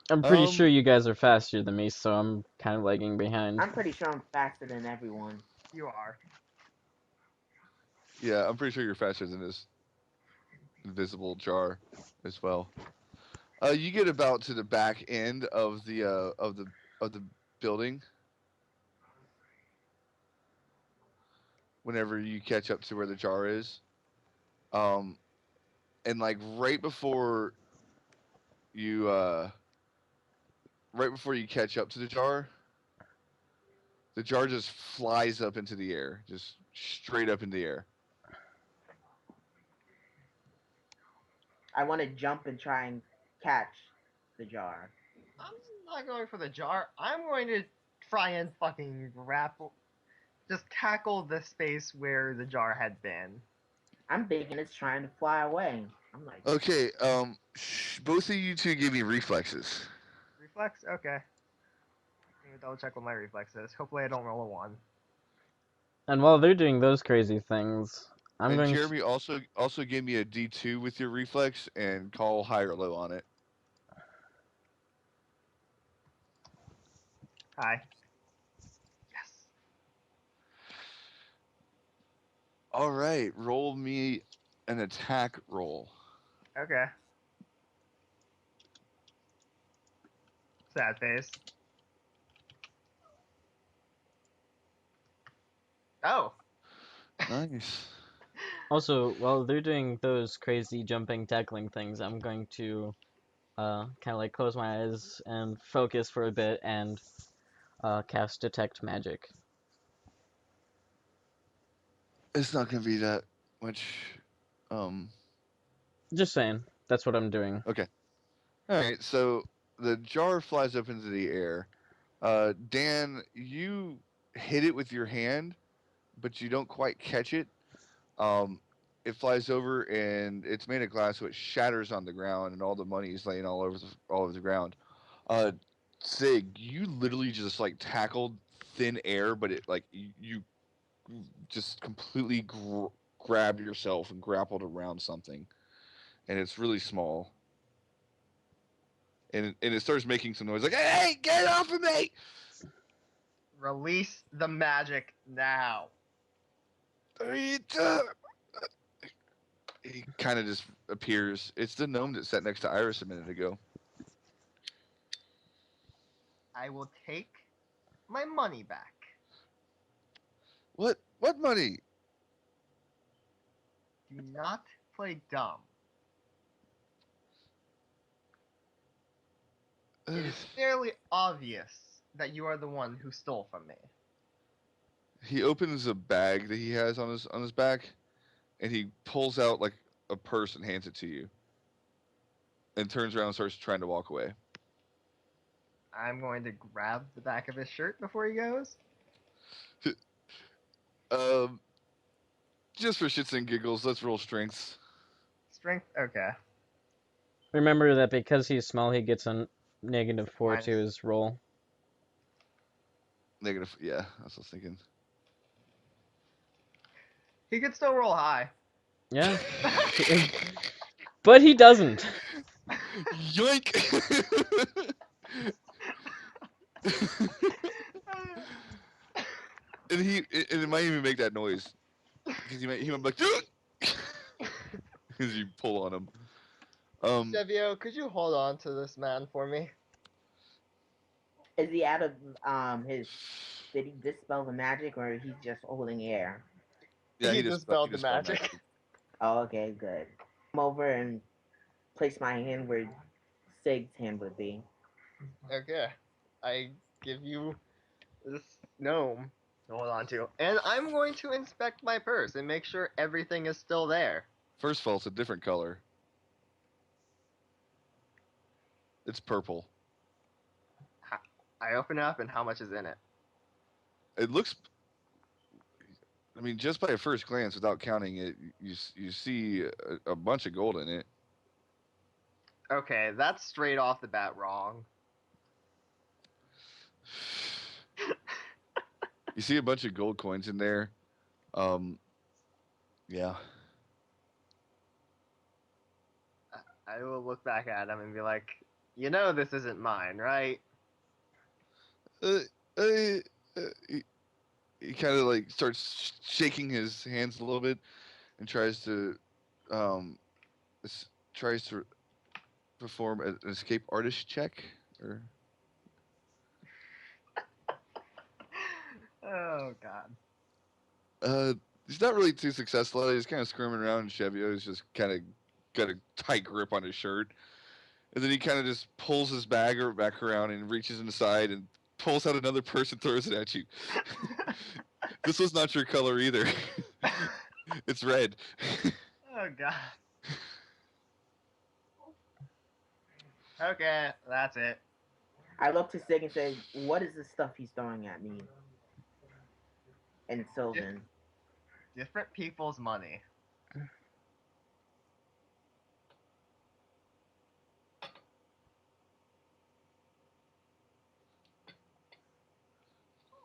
I'm pretty sure Um, you guys are faster than me, so I'm kind of lagging behind. I'm pretty sure I'm faster than everyone. You are. yeah, I'm pretty sure you're faster than this invisible jar as well. You get about to the back end of the building whenever you catch up to where the jar is. Um, and like you right before you catch up to the jar just flies up into the air, just straight up in the air. I want to jump and try and catch the jar. I'm not going for the jar. I'm going to try and fucking grapple. Just tackle the space where the jar had been. I'm thinking it's trying to fly away. I'm like, Okay, both of you two give me reflexes. Reflex? Okay. Let me double check what my reflex is. Hopefully I don't roll a 1. And while they're doing those crazy things, I'm And going to. Jeremy also give me a D2 with your reflex and call high or low on it. Hi. Yes. All right, roll me an attack roll. Okay. Sad face. Oh. Nice. Also, while they're doing those crazy jumping, tackling things, I'm going to kind of like close my eyes and focus for a bit and cast Detect Magic. It's not gonna be that much. Um. Just saying, that's what I'm doing. Okay. All right. So the jar flies up into the air. Dan, you hit it with your hand, but you don't quite catch it. Um, it flies over and it's made of glass, so it shatters on the ground, and all the money is laying all over the ground. Uh, Sig, you literally just like tackled thin air, but it like you just completely grabbed yourself and grappled around something, and it's really small. and it starts making some noise like, "Hey, get off of me!" Release the magic now. He kind of just appears. It's the gnome that sat next to Iris a minute ago. I will take my money back. What? What money? Do not play dumb. It is fairly obvious that you are the one who stole from me. He opens a bag that he has on his back, and he pulls out like a purse and hands it to you, and turns around and starts trying to walk away. I'm going to grab the back of his shirt before he goes. Um, just for shits and giggles, let's roll strengths. Strength, okay. Remember that because he's small, he gets a -4 to Minus. his roll. Negative. Yeah, that's what I was thinking. He could still roll high. Yeah. But he doesn't. Yoink! and it might even make that noise because he might be like as you pull on him. Cheveyo, could you hold on to this man for me? Is he out of his? Did he dispel the magic, or he's just holding air? Yeah, He dispelled the dispelled magic. Oh, okay, good. Come over and place my hand where Sig's hand would be. Okay. I give you this gnome to hold on to. And I'm going to inspect my purse and make sure everything is still there. First of all, it's a different color. It's purple. I open it up, and how much is in it? It looks. I mean, just by a first glance, without counting it, you see a bunch of gold in it. Okay, that's straight off the bat wrong. You see a bunch of gold coins in there. Yeah. I will look back at him and be like, you know this isn't mine, right? Uh, uh, he kind of like starts shaking his hands a little bit and um, tries to perform an escape artist check. Or Oh, God. he's not really too successful. He's kind of squirming around, and Cheveyo is just kind of got a tight grip on his shirt. And then he kind of just pulls his bag back around and reaches inside and pulls out another purse and throws it at you. This was not your color either. It's red. Oh, God. Okay, that's it. I look to Sig and say, "What is the stuff he's throwing at me?" And Sylvan. Different people's money.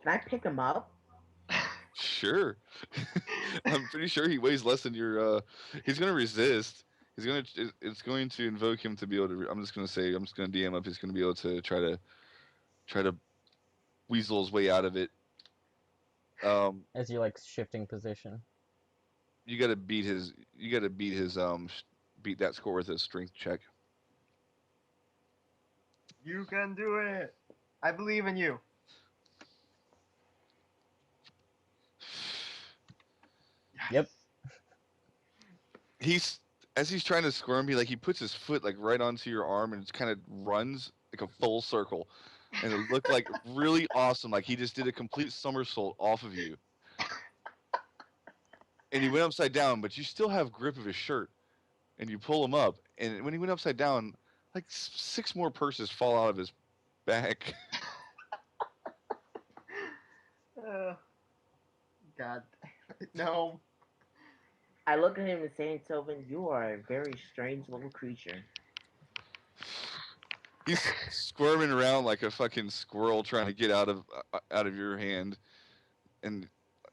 Can I pick him up? Sure. I'm pretty sure he weighs less than your. He's gonna resist. It's going to invoke him to be able to. I'm just gonna say. I'm just gonna DM up. He's gonna be able to try to weasel his way out of it. As you like shifting position. You gotta beat his. You gotta beat his. Beat that score with a strength check. You can do it. I believe in you. Yep. He's as he's trying to squirm, he puts his foot like right onto your arm and just kind of runs like a full circle, and it looked like really awesome. Like he just did a complete somersault off of you, and he went upside down. But you still have grip of his shirt, and you pull him up. And when he went upside down, like six more purses fall out of his back. God. No. I look at him and say, "Sylvan, you are a very strange little creature." He's squirming around like a fucking squirrel trying to get out of your hand, and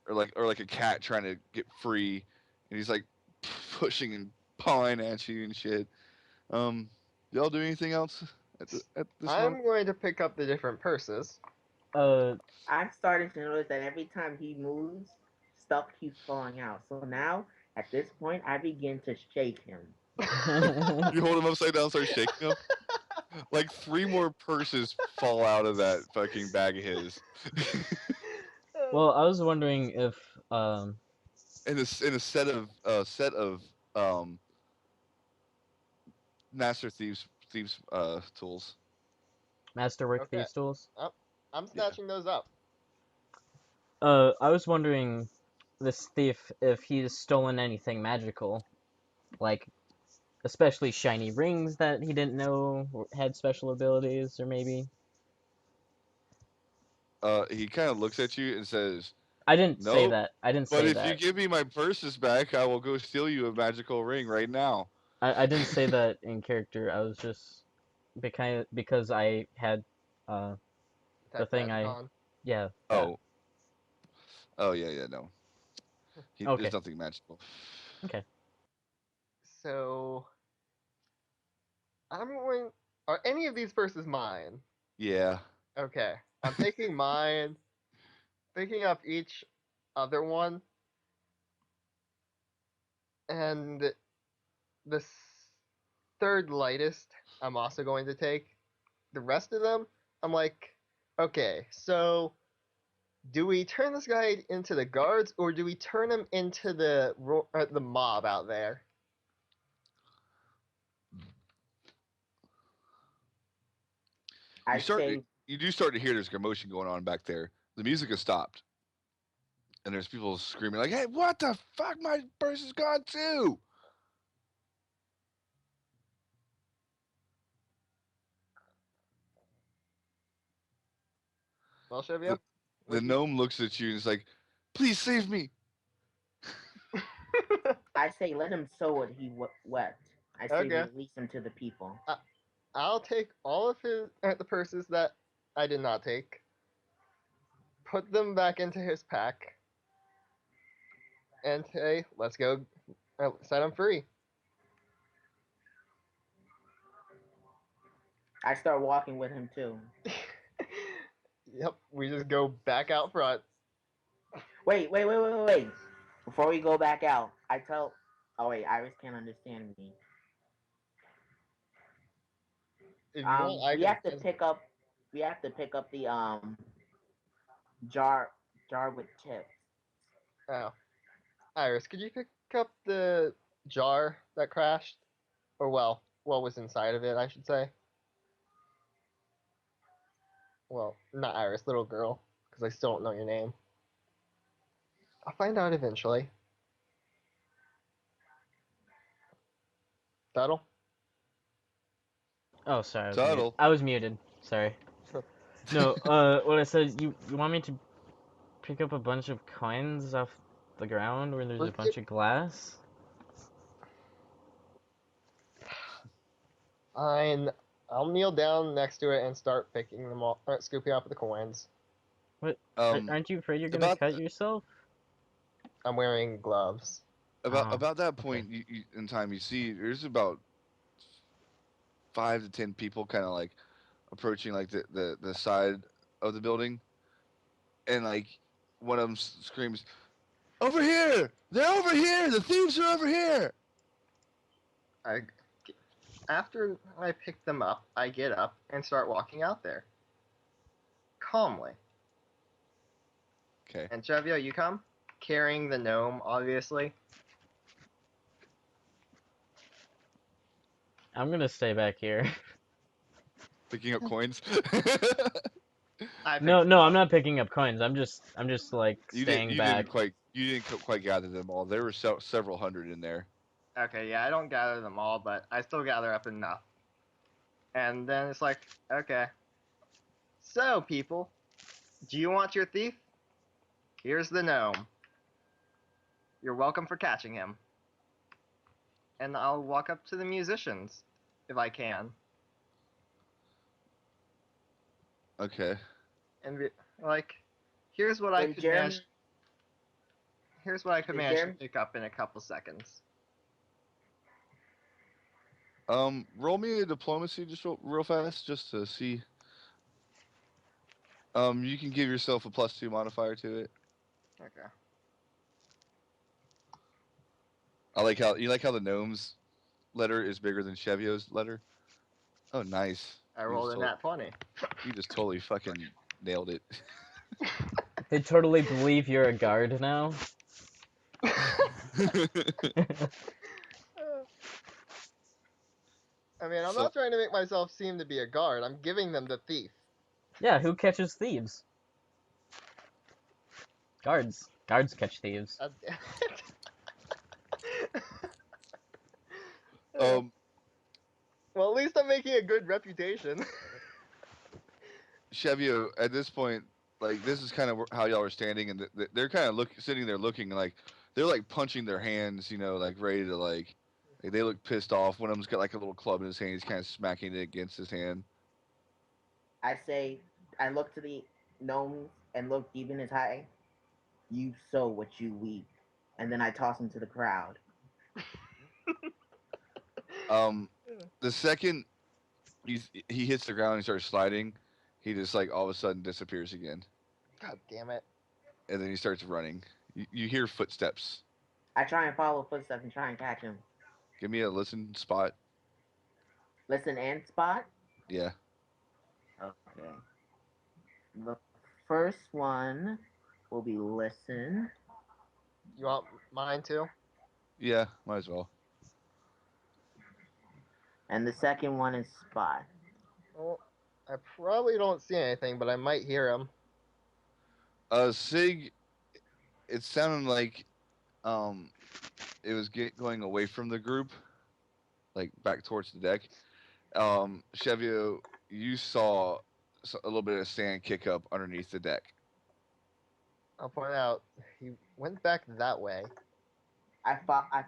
or like a cat trying to get free, and he's like pushing and pawing at you and shit. Y'all do anything else at this moment. I'm going to pick up the different purses. I'm starting to notice that every time he moves, stuff keeps falling out. So now, at this point, I begin to shake him. You hold him upside down, start shaking him. Like 3 more purses fall out of that fucking bag of his. Well, I was wondering if In a set of um master thieves tools. Masterwork Okay, Thieves tools. I'm Yeah. snatching those up. I was wondering this thief if he's stolen anything magical, like especially shiny rings that he didn't know had special abilities, or maybe He kind of looks at you and says, I didn't say "Nope. that. I didn't But say if you that. give me my purses back, I will go steal you a magical ring right now." I didn't say that in character. I was just because I had the Detect thing magic I on. yeah that Oh, oh yeah, no. There's okay nothing magical. okay. So I'm going. Are any of these purses mine? Yeah. Okay, I'm taking mine, picking up each other one, and the third lightest I'm also going to take. The rest of them, I'm like, okay, so do we turn this guy into the guards or do we turn him into the mob out there? You I start. say, You do start to hear there's commotion going on back there. The music has stopped, and there's people screaming like, "Hey, what the fuck? My purse is gone too!" Well, Cheveyo, The what the do you? gnome looks at you and is like, "Please save me." I say, let him sow what he wept. I say, Okay, release him to the people. I, I'll take all of the purses that I did not take, put them back into his pack, and say, let's go, set him free. I start walking with him too. Yep, we just go back out front. Wait. Before we go back out, I tell. Oh wait, Iris can't understand me. If you want, I We can. have to pick up. We have to pick up the jar jar with chips. Oh, Iris, could you pick up the jar that crashed? Or well, what was inside of it, I should say. Well, not Iris, little girl, because I still don't know your name. I'll find out eventually. Tuttle? Oh, sorry, Tuttle. I was muted. Sorry. No, what I said, you want me to pick up a bunch of coins off the ground where there's a Let's get bunch of glass? fine. I'll kneel down next to it and start picking them all, scooping up the coins. What? Um, Aren't you afraid you're gonna about cut yourself? I'm wearing gloves. about Oh, about that okay. point in time, you see there's about 5 to 10 people kind of like approaching like the side of the building, and like one of them screams, "Over here! They're over here! The thieves are over here!" I, after I pick them up, I get up and start walking out there. Calmly. Okay. And Cheveyo, you come? Carrying the gnome, obviously. I'm gonna stay back here. Picking up coins. I picked No, them no, I'm up. not picking up coins. I'm just like you didn't staying you didn't back. quite you didn't quite gather them all. There were several hundred in there. Okay, yeah, I don't gather them all, but I still gather up enough. And then it's like, okay. So, people, do you want your thief? Here's the gnome. You're welcome for catching him. And I'll walk up to the musicians, if I can, Okay. and be like, here's what I Does could Jeremy? manage. Here's what I could Does manage to Jeremy? pick up in a couple seconds. Roll me a diplomacy just real fast, just to see. You can give yourself a +2 modifier to it. Okay. You like how the gnome's letter is bigger than Cheveyo's letter. Oh, nice. I rolled a nat 20. You just totally fucking nailed it. They totally believe you're a guard now. I mean, I'm So, not trying to make myself seem to be a guard. I'm giving them the thief. Yeah, who catches thieves? Guards. Guards catch thieves. God damn it. um, Well, at least I'm making a good reputation. Cheveyo, at this point, like this is kind of how y'all are standing, and they're kind of sitting there looking like they're like punching their hands, like ready to like they look pissed off. One of them's got like a little club in his hand. He's kind of smacking it against his hand. I say, I look to the gnomes and look deep in his eye. You sow what you reap, and then I toss him to the crowd. Um, the second he hits the ground and starts sliding, he just like all of a sudden disappears again, God damn it. and then he starts running. You hear footsteps. I try and follow footsteps and try and catch him. Give me a listen spot. Listen and spot. Yeah. Okay. The first one will be listen. You want mine too? Yeah, might as well. And the second one is spot. Well, I probably don't see anything, but I might hear him. Sig, it sounded like it was going away from the group, like back towards the deck. Cheveyo, you saw a little bit of sand kick up underneath the deck. I'll point out he went back that way. I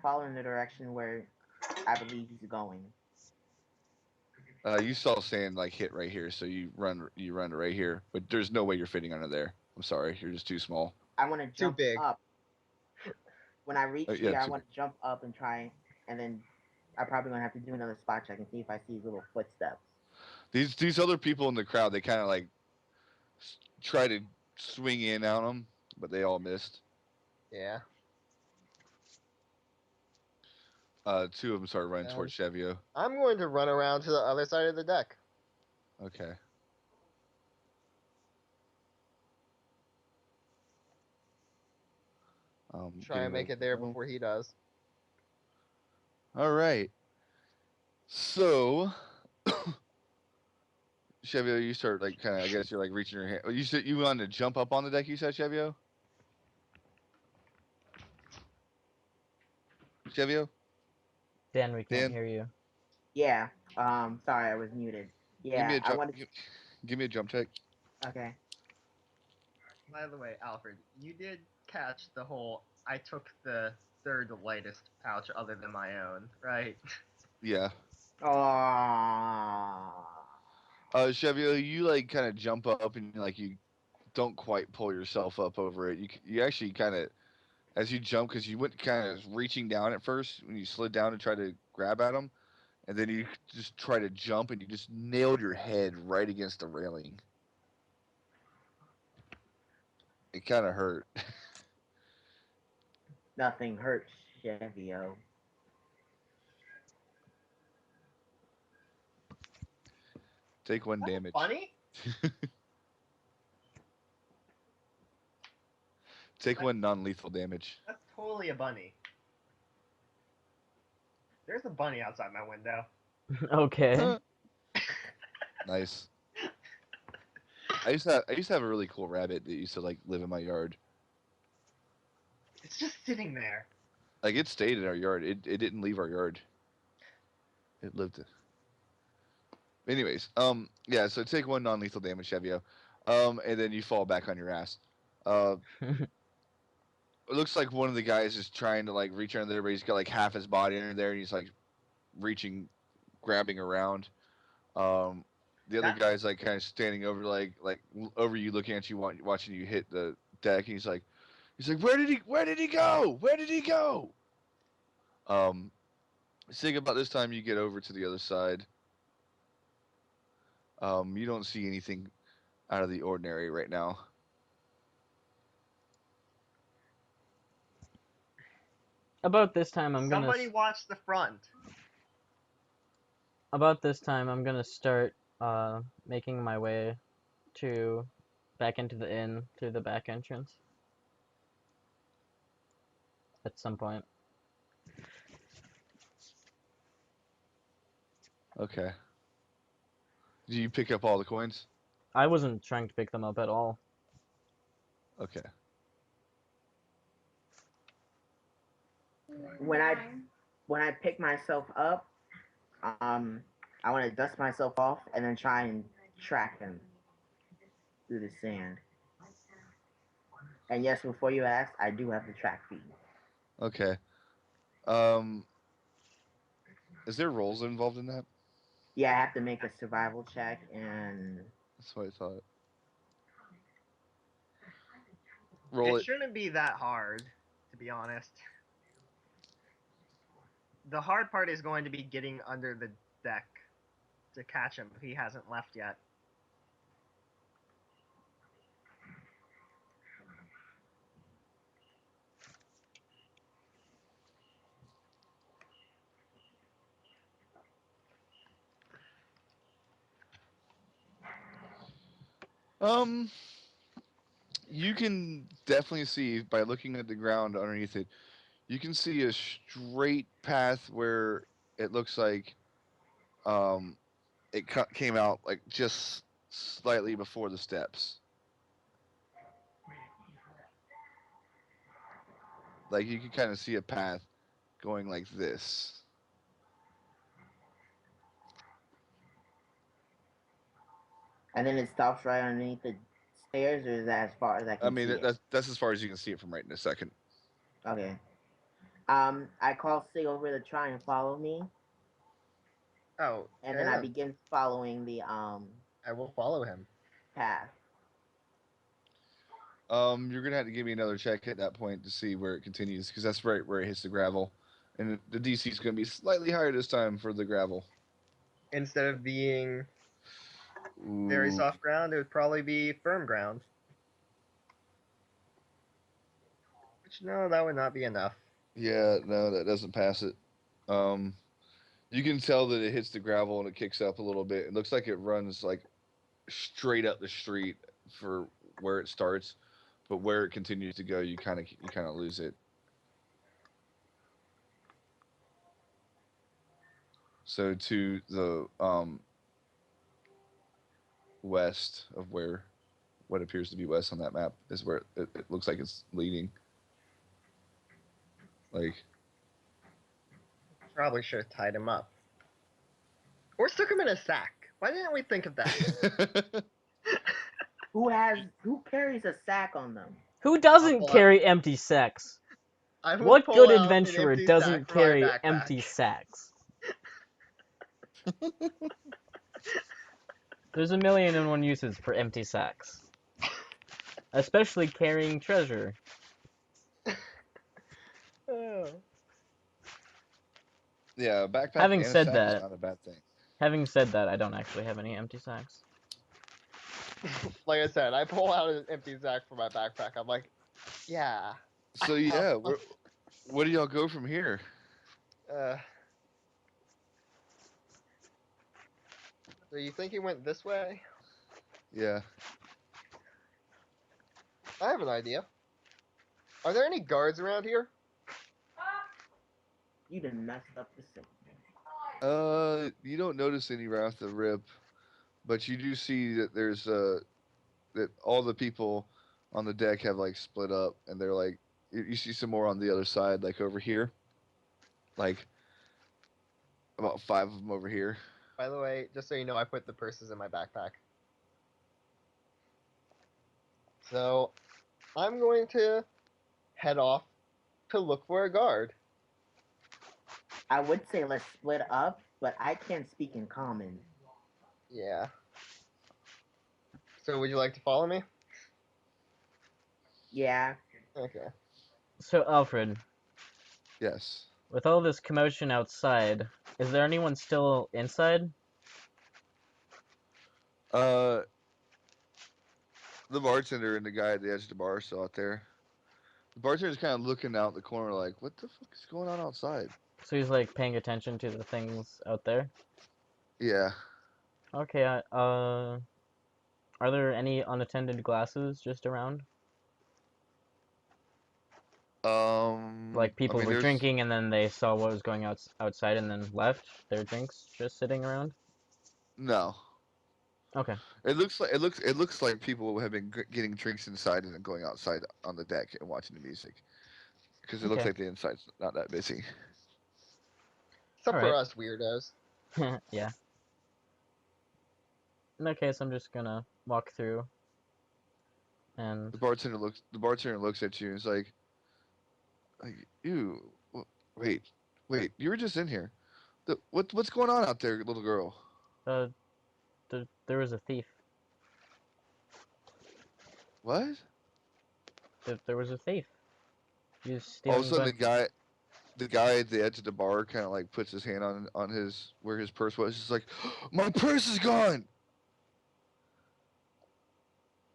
follow in the direction where I believe he's going. You saw sand like hit right here, so you run right here, but there's no way you're fitting under there. I'm sorry, you're just too small. I want to jump big. up. When I reach yeah, here, I want to jump up and try, and then I'm probably gonna have to do another spot check and see if I see little footsteps. These other people in the crowd, they kind of like try to swing in on them, but they all missed. Yeah. Two of them started running towards Cheveyo. I'm going to run around to the other side of the deck. Okay. Try and make it there before he does. All right. So, Cheveyo, you start like kind of. I guess you're like reaching your hand. You said you wanted to jump up on the deck. You said Cheveyo. Cheveyo. Dan, we can't Dan? hear you. Yeah. Sorry, I was muted. Yeah, I want to. Give me a jump check. Okay. By the way, Alfred, you did catch the whole I took the third lightest pouch other than my own, right? Yeah. Oh. Cheveyo, you like kind of jump up and like you don't quite pull yourself up over it. You actually kind of as you jump because you went kind of reaching down at first when you slid down to try to grab at them, and then you just try to jump and you just nailed your head right against the railing. It kind of hurt. Nothing hurts, Cheveyo. Take one damage. Funny? Take one non-lethal damage. That's totally a bunny. There's a bunny outside my window. Okay. Nice. I used to have a really cool rabbit that used to like live in my yard. It's just sitting there. Like it stayed in our yard. It didn't leave our yard. It lived. Anyways, yeah. So take one non-lethal damage, Cheveyo, and then you fall back on your ass. It looks like one of the guys is trying to like reach under there, but he's got like half his body under there, and he's like reaching, grabbing around. The other guy's like kind of standing over like over you, looking at you, watching you hit the deck. And he's like, where did he go? Where did he go? Sig, about this time you get over to the other side. You don't see anything out of the ordinary right now. About this time, I'm gonna. Somebody watch the front. About this time, I'm gonna start making my way to back into the inn through the back entrance. At some point. Okay. Do you pick up all the coins? I wasn't trying to pick them up at all. Okay. When I pick myself up, I want to dust myself off and then try and track him through the sand. And yes, before you ask, I do have the track feed. Okay. Um, is there rolls involved in that? Yeah, I have to make a survival check and That's what I thought. Roll It it. shouldn't be that hard, to be honest. The hard part is going to be getting under the deck to catch him if he hasn't left yet. Um, you can definitely see by looking at the ground underneath it. You can see a straight path where it looks like um it came out like just slightly before the steps. Like you can kind of see a path going like this. and then it stops right underneath the stairs, or is that as far as I I can mean, see it? that's as far as you can see it from right in a second. Okay. I call Sig over to try and follow me, Oh, and then I yeah. begin following the I will follow him. path. You're gonna have to give me another check at that point to see where it continues, because that's right where it hits the gravel, and the DC is gonna be slightly higher this time for the gravel. Instead of being very Ooh, soft ground, it would probably be firm ground. Which, no, that would not be enough. yeah, no, that doesn't pass it. Um, you can tell that it hits the gravel and it kicks up a little bit. It looks like it runs like straight up the street for where it starts, but where it continues to go, you kind of lose it. So to the west of where what appears to be west on that map is where it looks like it's leading. Like, Probably should have tied him up. Or stuck him in a sack. Why didn't we think of that? Who carries a sack on them? Who I'll doesn't pull out, carry empty sacks? I will What pull good out an adventurer empty doesn't sack from my carry backpack. empty sacks? There's a million and one uses for empty sacks. Especially carrying treasure. Oh. yeah, a backpack Having and a said sack is that, not a bad thing. I don't actually have any empty sacks. Like I said, I pull out an empty sack from my backpack. I'm like, yeah. So yeah, where do y'all go from here? Uh, so you think he went this way? Yeah. I have an idea. Are there any guards around here? You done messed up the scene. You don't notice any right off the rip, but you do see that there's that all the people on the deck have like split up, and they're like you see some more on the other side, like over here, like about five of them over here. By the way, just so you know, I put the purses in my backpack. So I'm going to head off to look for a guard. I would say let's split up, but I can't speak in common. Yeah. So would you like to follow me? Yeah. Okay. So, Alfred, Yes. with all this commotion outside, is there anyone still inside? Uh, the bartender and the guy at the edge of the bar are still out there. The bartender's kind of looking out the corner like, what the fuck is going on outside? So he's like paying attention to the things out there. Yeah. Okay. Are there any unattended glasses just around? Like I people mean, were there's drinking and then they saw what was going outside and then left their drinks just sitting around. no. Okay. It looks like people have been getting drinks inside and then going outside on the deck and watching the music because it looks Okay. like the inside's not that busy. Except All for right. us weirdos. Yeah. In that case, I'm just gonna walk through and The bartender looks at you and is like you. Wait, wait. You were just in here. What's going on out there, little girl? uh, there was a thief. What? There was a thief. He was All of a stealing sudden, but the guy at the edge of the bar kind of like puts his hand on his where his purse was. He's like, my purse is gone.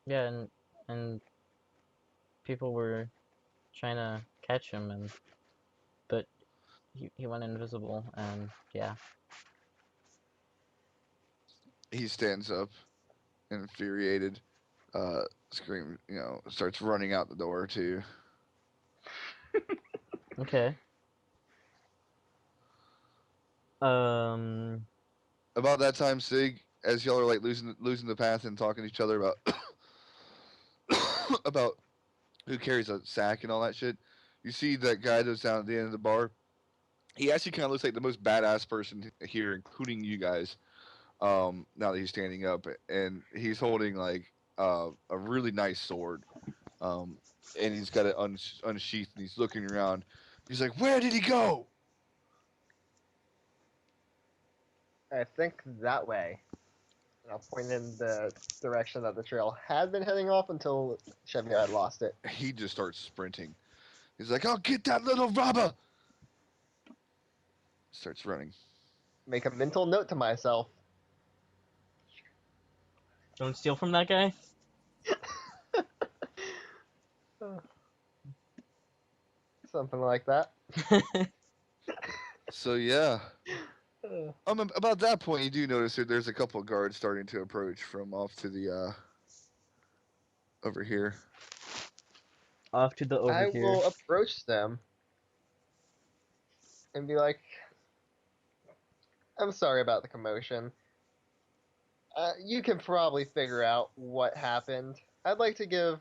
yeah, and people were trying to catch him and but he went invisible and yeah. He stands up, infuriated, scream, starts running out the door too. Okay. Um. About that time, Sig, as y'all are like losing the path and talking to each other about about who carries a sack and all that shit, you see that guy that's down at the end of the bar. He actually kind of looks like the most badass person here, including you guys. Now that he's standing up, and he's holding like a really nice sword. Um, and he's got it unsheathed, and he's looking around. He's like, "Where did he go?" I think that way. And I'll point in the direction that the trail had been heading off until Cheveyo had lost it. He just starts sprinting. He's like, "I'll get that little robber!" Starts running. Make a mental note to myself. Don't steal from that guy. Something like that. So yeah, about that point, you do notice that there's a couple of guards starting to approach from off to the over here. Off to the over I here. will approach them and be like, I'm sorry about the commotion. You can probably figure out what happened. I'd like to give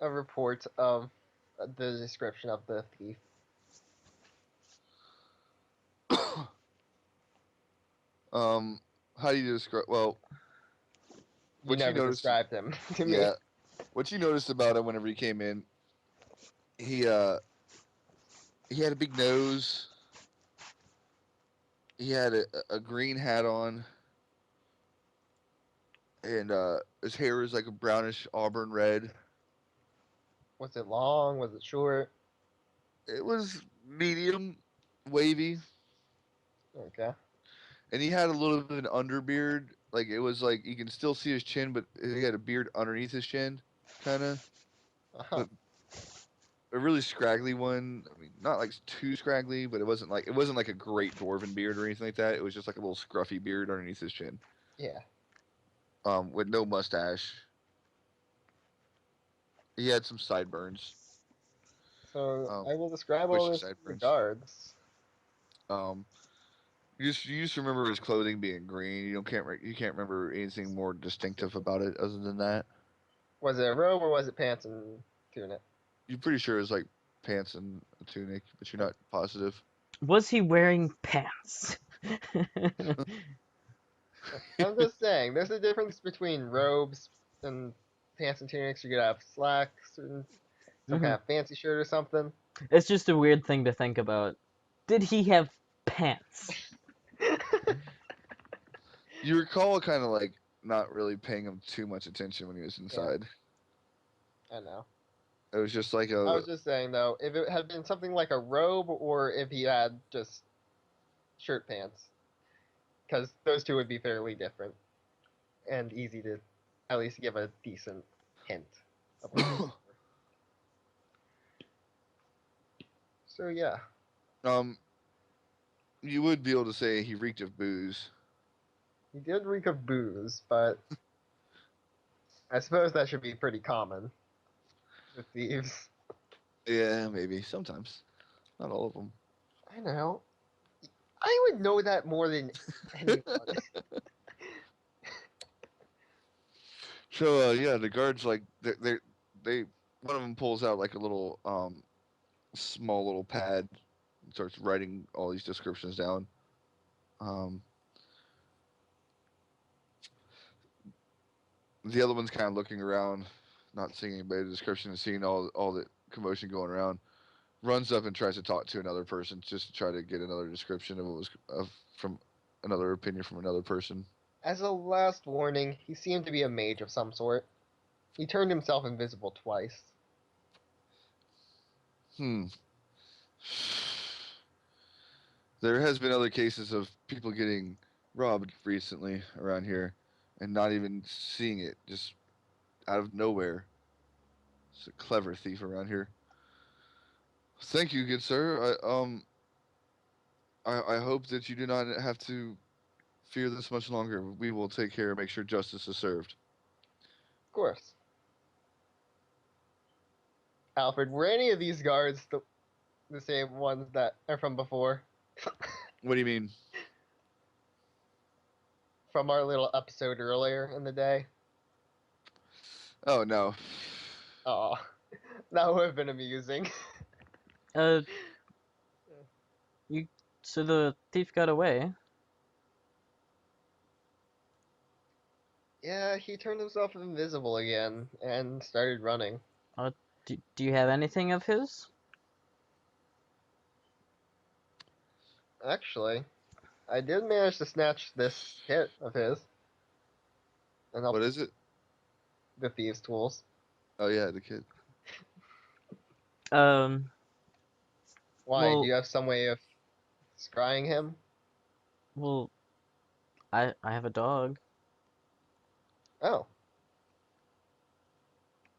a report of the description of the thief. um, how do you describe? Well, You what you never noticed? described him to me. Yeah, what you noticed about him whenever he came in, he uh he had a big nose. He had a green hat on, and his hair was like a brownish auburn red. Was it long? Was it short? It was medium, wavy, Okay. and he had a little bit of an underbeard. Like it was like you can still see his chin, but he had a beard underneath his chin, kind of. Uh-huh. But a really scraggly one. I mean, not like too scraggly, but it wasn't like a great dwarven beard or anything like that. It was just like a little scruffy beard underneath his chin. Yeah. With no mustache. He had some sideburns. So Um, I will describe all bushy this to the sideburns. guards. Um, you just remember his clothing being green. You can't remember anything more distinctive about it other than that. Was it a robe or was it pants and tunic? You're pretty sure it's like pants and a tunic, but you're not positive. Was he wearing pants? I'm just saying, there's a difference between robes and pants and tunics. You could have slacks and some kind Mhm. of fancy shirt or something. It's just a weird thing to think about. Did he have pants? You recall kind of like not really paying him too much attention when he was Yeah, inside. I know. It was just like I a. was just saying though, if it had been something like a robe or if he had just shirt pants, because those two would be fairly different and easy to at least give a decent hint of what. So yeah, um, you would be able to say he reeked of booze. he did reek of booze, but I suppose that should be pretty common with thieves. Yeah, maybe sometimes, not all of them. I know. I would know that more than anyone. So yeah, the guards like they one of them pulls out like a little small little pad, and starts writing all these descriptions down. Um, the other one's kind of looking around, not seeing anybody. The description and seeing all the commotion going around. Runs up and tries to talk to another person just to try to get another description of what was from another opinion from another person. As a last warning, he seemed to be a mage of some sort. He turned himself invisible twice. Hmm. There has been other cases of people getting robbed recently around here, and not even seeing it, just out of nowhere. It's a clever thief around here. Thank you, good sir. I hope that you do not have to fear this much longer. We will take care and make sure justice is served. Of course. Alfred, were any of these guards the same ones that are from before? What do you mean? From our little episode earlier in the day? Oh no. Oh, that would have been amusing. Uh, you. So the thief got away. Yeah, he turned himself invisible again and started running. Do you have anything of his? Actually, I did manage to snatch this kit of his and What is it? the thieves' tools. Oh yeah, the kid. Um. Why? Do Well. you have some way of scrying him? Well. I have a dog. Oh,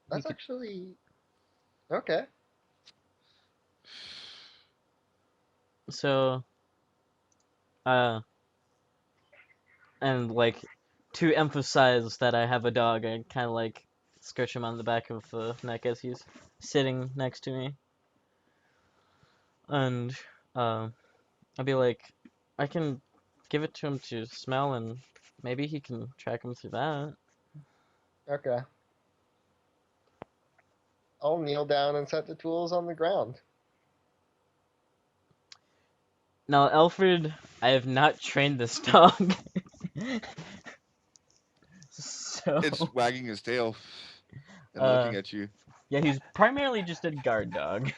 He that's could. actually okay. So. Uh. And like, to emphasize that I have a dog, I kind of like scratch him on the back of the neck as he's sitting next to me, and I'll be like, I can give it to him to smell, and maybe he can track him through that. Okay. I'll kneel down and set the tools on the ground. Now, Alfred, I have not trained this dog, so It's wagging his tail and uh, looking at you. yeah, he's primarily just a guard dog.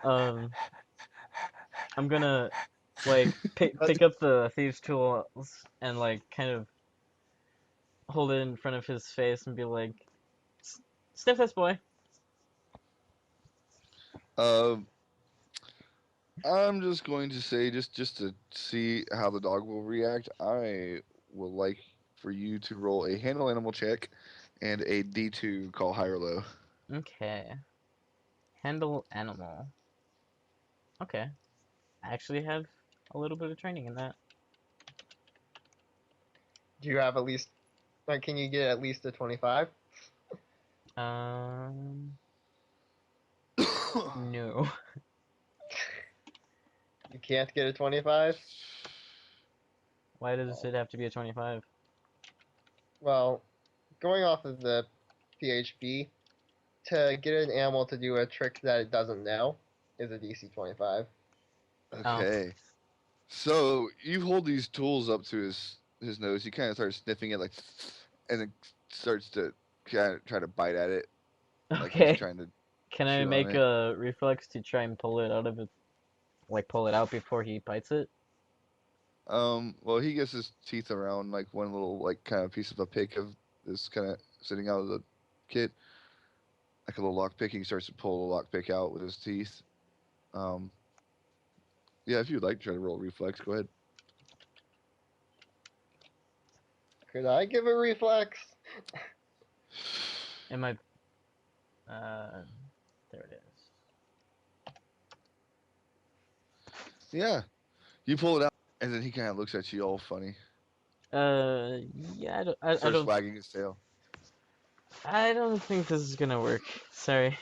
Um, I'm gonna like pick up the thieves' tools and like kind of hold it in front of his face and be like, Sniff this boy. Um, I'm just going to say, just to see how the dog will react, I would like for you to roll a handle animal check and a D2 call high or low. Okay. Handle animal. Okay. I actually have a little bit of training in that. Do you have at least? Can you get at least a 25? Um, no. You can't get a 25. Why does it have to be a 25? Well, going off of the PHP, to get an animal to do a trick that it doesn't know is a DC 25. Oh, Okay. So you hold these tools up to his nose. He kind of starts sniffing it, like, and then starts to kind of try to bite at it, like he's okay. trying to Can I chew on make it. a reflex to try and pull it out of it, like pull it out before he bites it? Well, he gets his teeth around like one little like kind of piece of a pick of this kind of sitting out of the kit. like a little lock picking. He starts to pull the lock pick out with his teeth. Um, yeah, if you'd like to try to roll reflex, go ahead. Could I give a reflex? Am I? There it is. Yeah, you pull it out, and then he kind of looks at you all funny. Uh, yeah, I Starts don't, wagging his tail. I don't think this is gonna work. Sorry.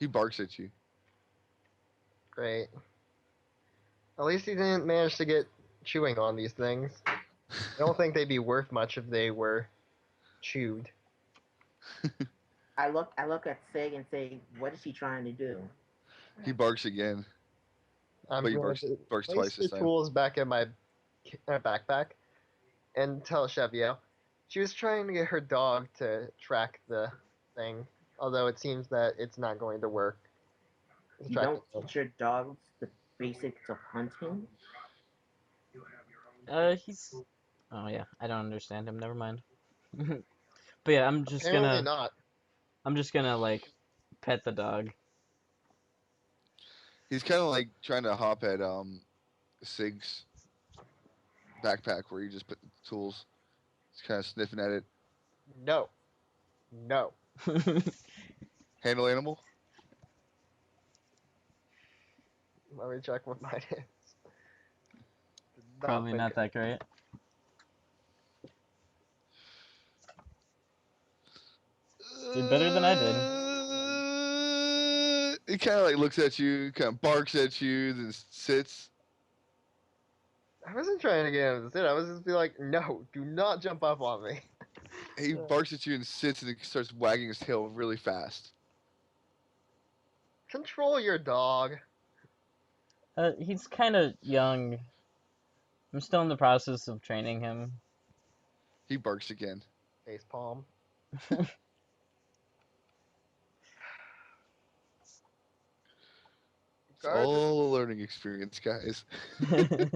He barks at you. Great. At least he didn't manage to get chewing on these things. I don't think they'd be worth much if they were chewed. I look at Sig and say, "What is he trying to do?" He barks again, I'm but he going barks to barks place twice the this time. tools back in my backpack and tell Cheveyo. She was trying to get her dog to track the thing, although it seems that it's not going to work. It's You tracking don't them. teach your dogs the basics of hunting. He's. Oh yeah, I don't understand him. Never mind. But yeah, Apparently not. I'm just gonna like pet the dog. He's kind of like trying to hop at Sig's backpack where you just put the tools. He's kind of sniffing at it. No. No. Handle animal. Let me check what mine is. Did not Probably think not that great. Did better than I did. He kind of like looks at you, kind of barks at you, then sits. I wasn't trying to get him to sit. I was just be like, no, do not jump up on me. He barks at you and sits, and he starts wagging his tail really fast. Control your dog. He's kind of young. I'm still in the process of training him. He barks again. Face palm. It's Guards, all a learning experience, guys. That's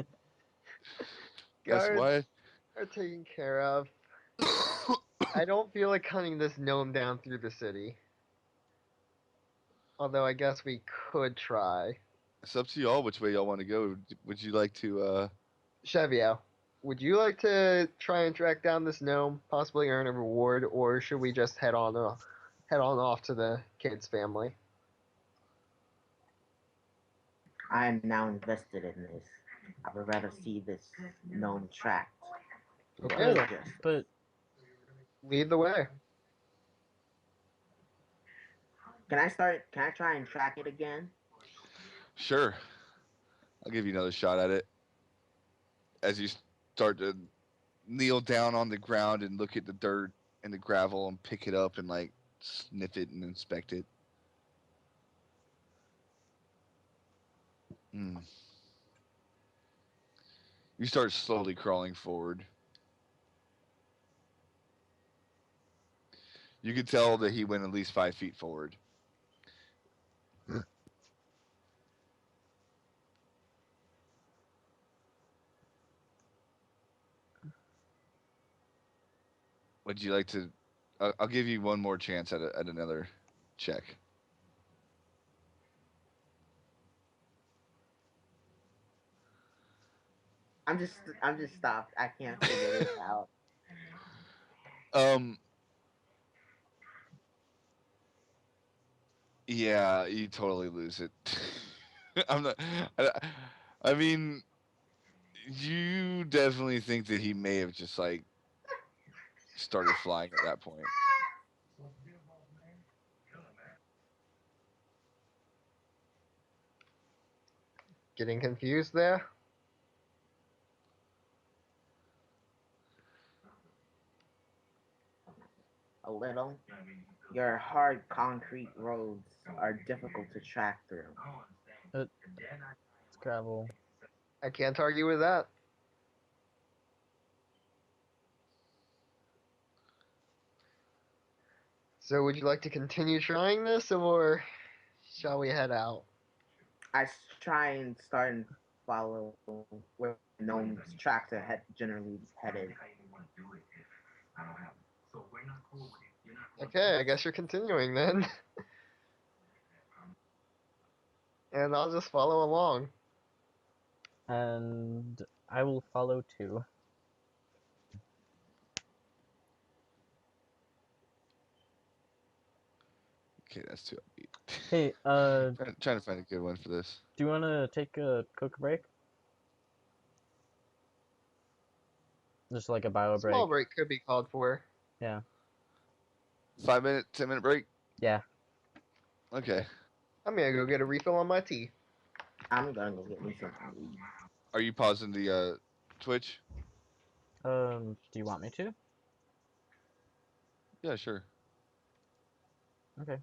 guards why. are taken care of. I don't feel like hunting this gnome down through the city. Although I guess we could try. It's up to y'all which way y'all want to go. Would you like to? Cheveyo, would you like to try and track down this gnome, possibly earn a reward, or should we just head on off to the kid's family? I am now invested in this. I would rather see this gnome tracked. Okay, then. Just But Lead the way. can I start? Can I try and track it again? Sure, I'll give you another shot at it. As you start to kneel down on the ground and look at the dirt and the gravel and pick it up and like sniff it and inspect it. Hmm. You start slowly crawling forward. You could tell that he went at least 5 feet forward. Would you like to? I'll give you one more chance at another check. I'm just stopped. I can't figure this out. Um. Yeah, you totally lose it. I'm not. I, I mean, you definitely think that he may have just like started flying at that point. Getting confused there? A little. Your hard concrete roads are difficult to track through. it's gravel. I can't argue with that. So, would you like to continue trying this, or shall we head out? Try and start and follow where gnomes track to head generally headed. Okay, I guess you're continuing then. And I'll just follow along. And I will follow too. Okay, that's too upbeat. Hey, Trying to find a good one for this. do you want to take a quick break? Just like a bio break. Small break could be called for. Yeah. 5 minute, 10 minute break. Yeah. Okay. I'm gonna go get a refill on my tea. I'm gonna go get me something to eat. Are you pausing the Twitch? Do you want me to? Yeah, sure. Okay.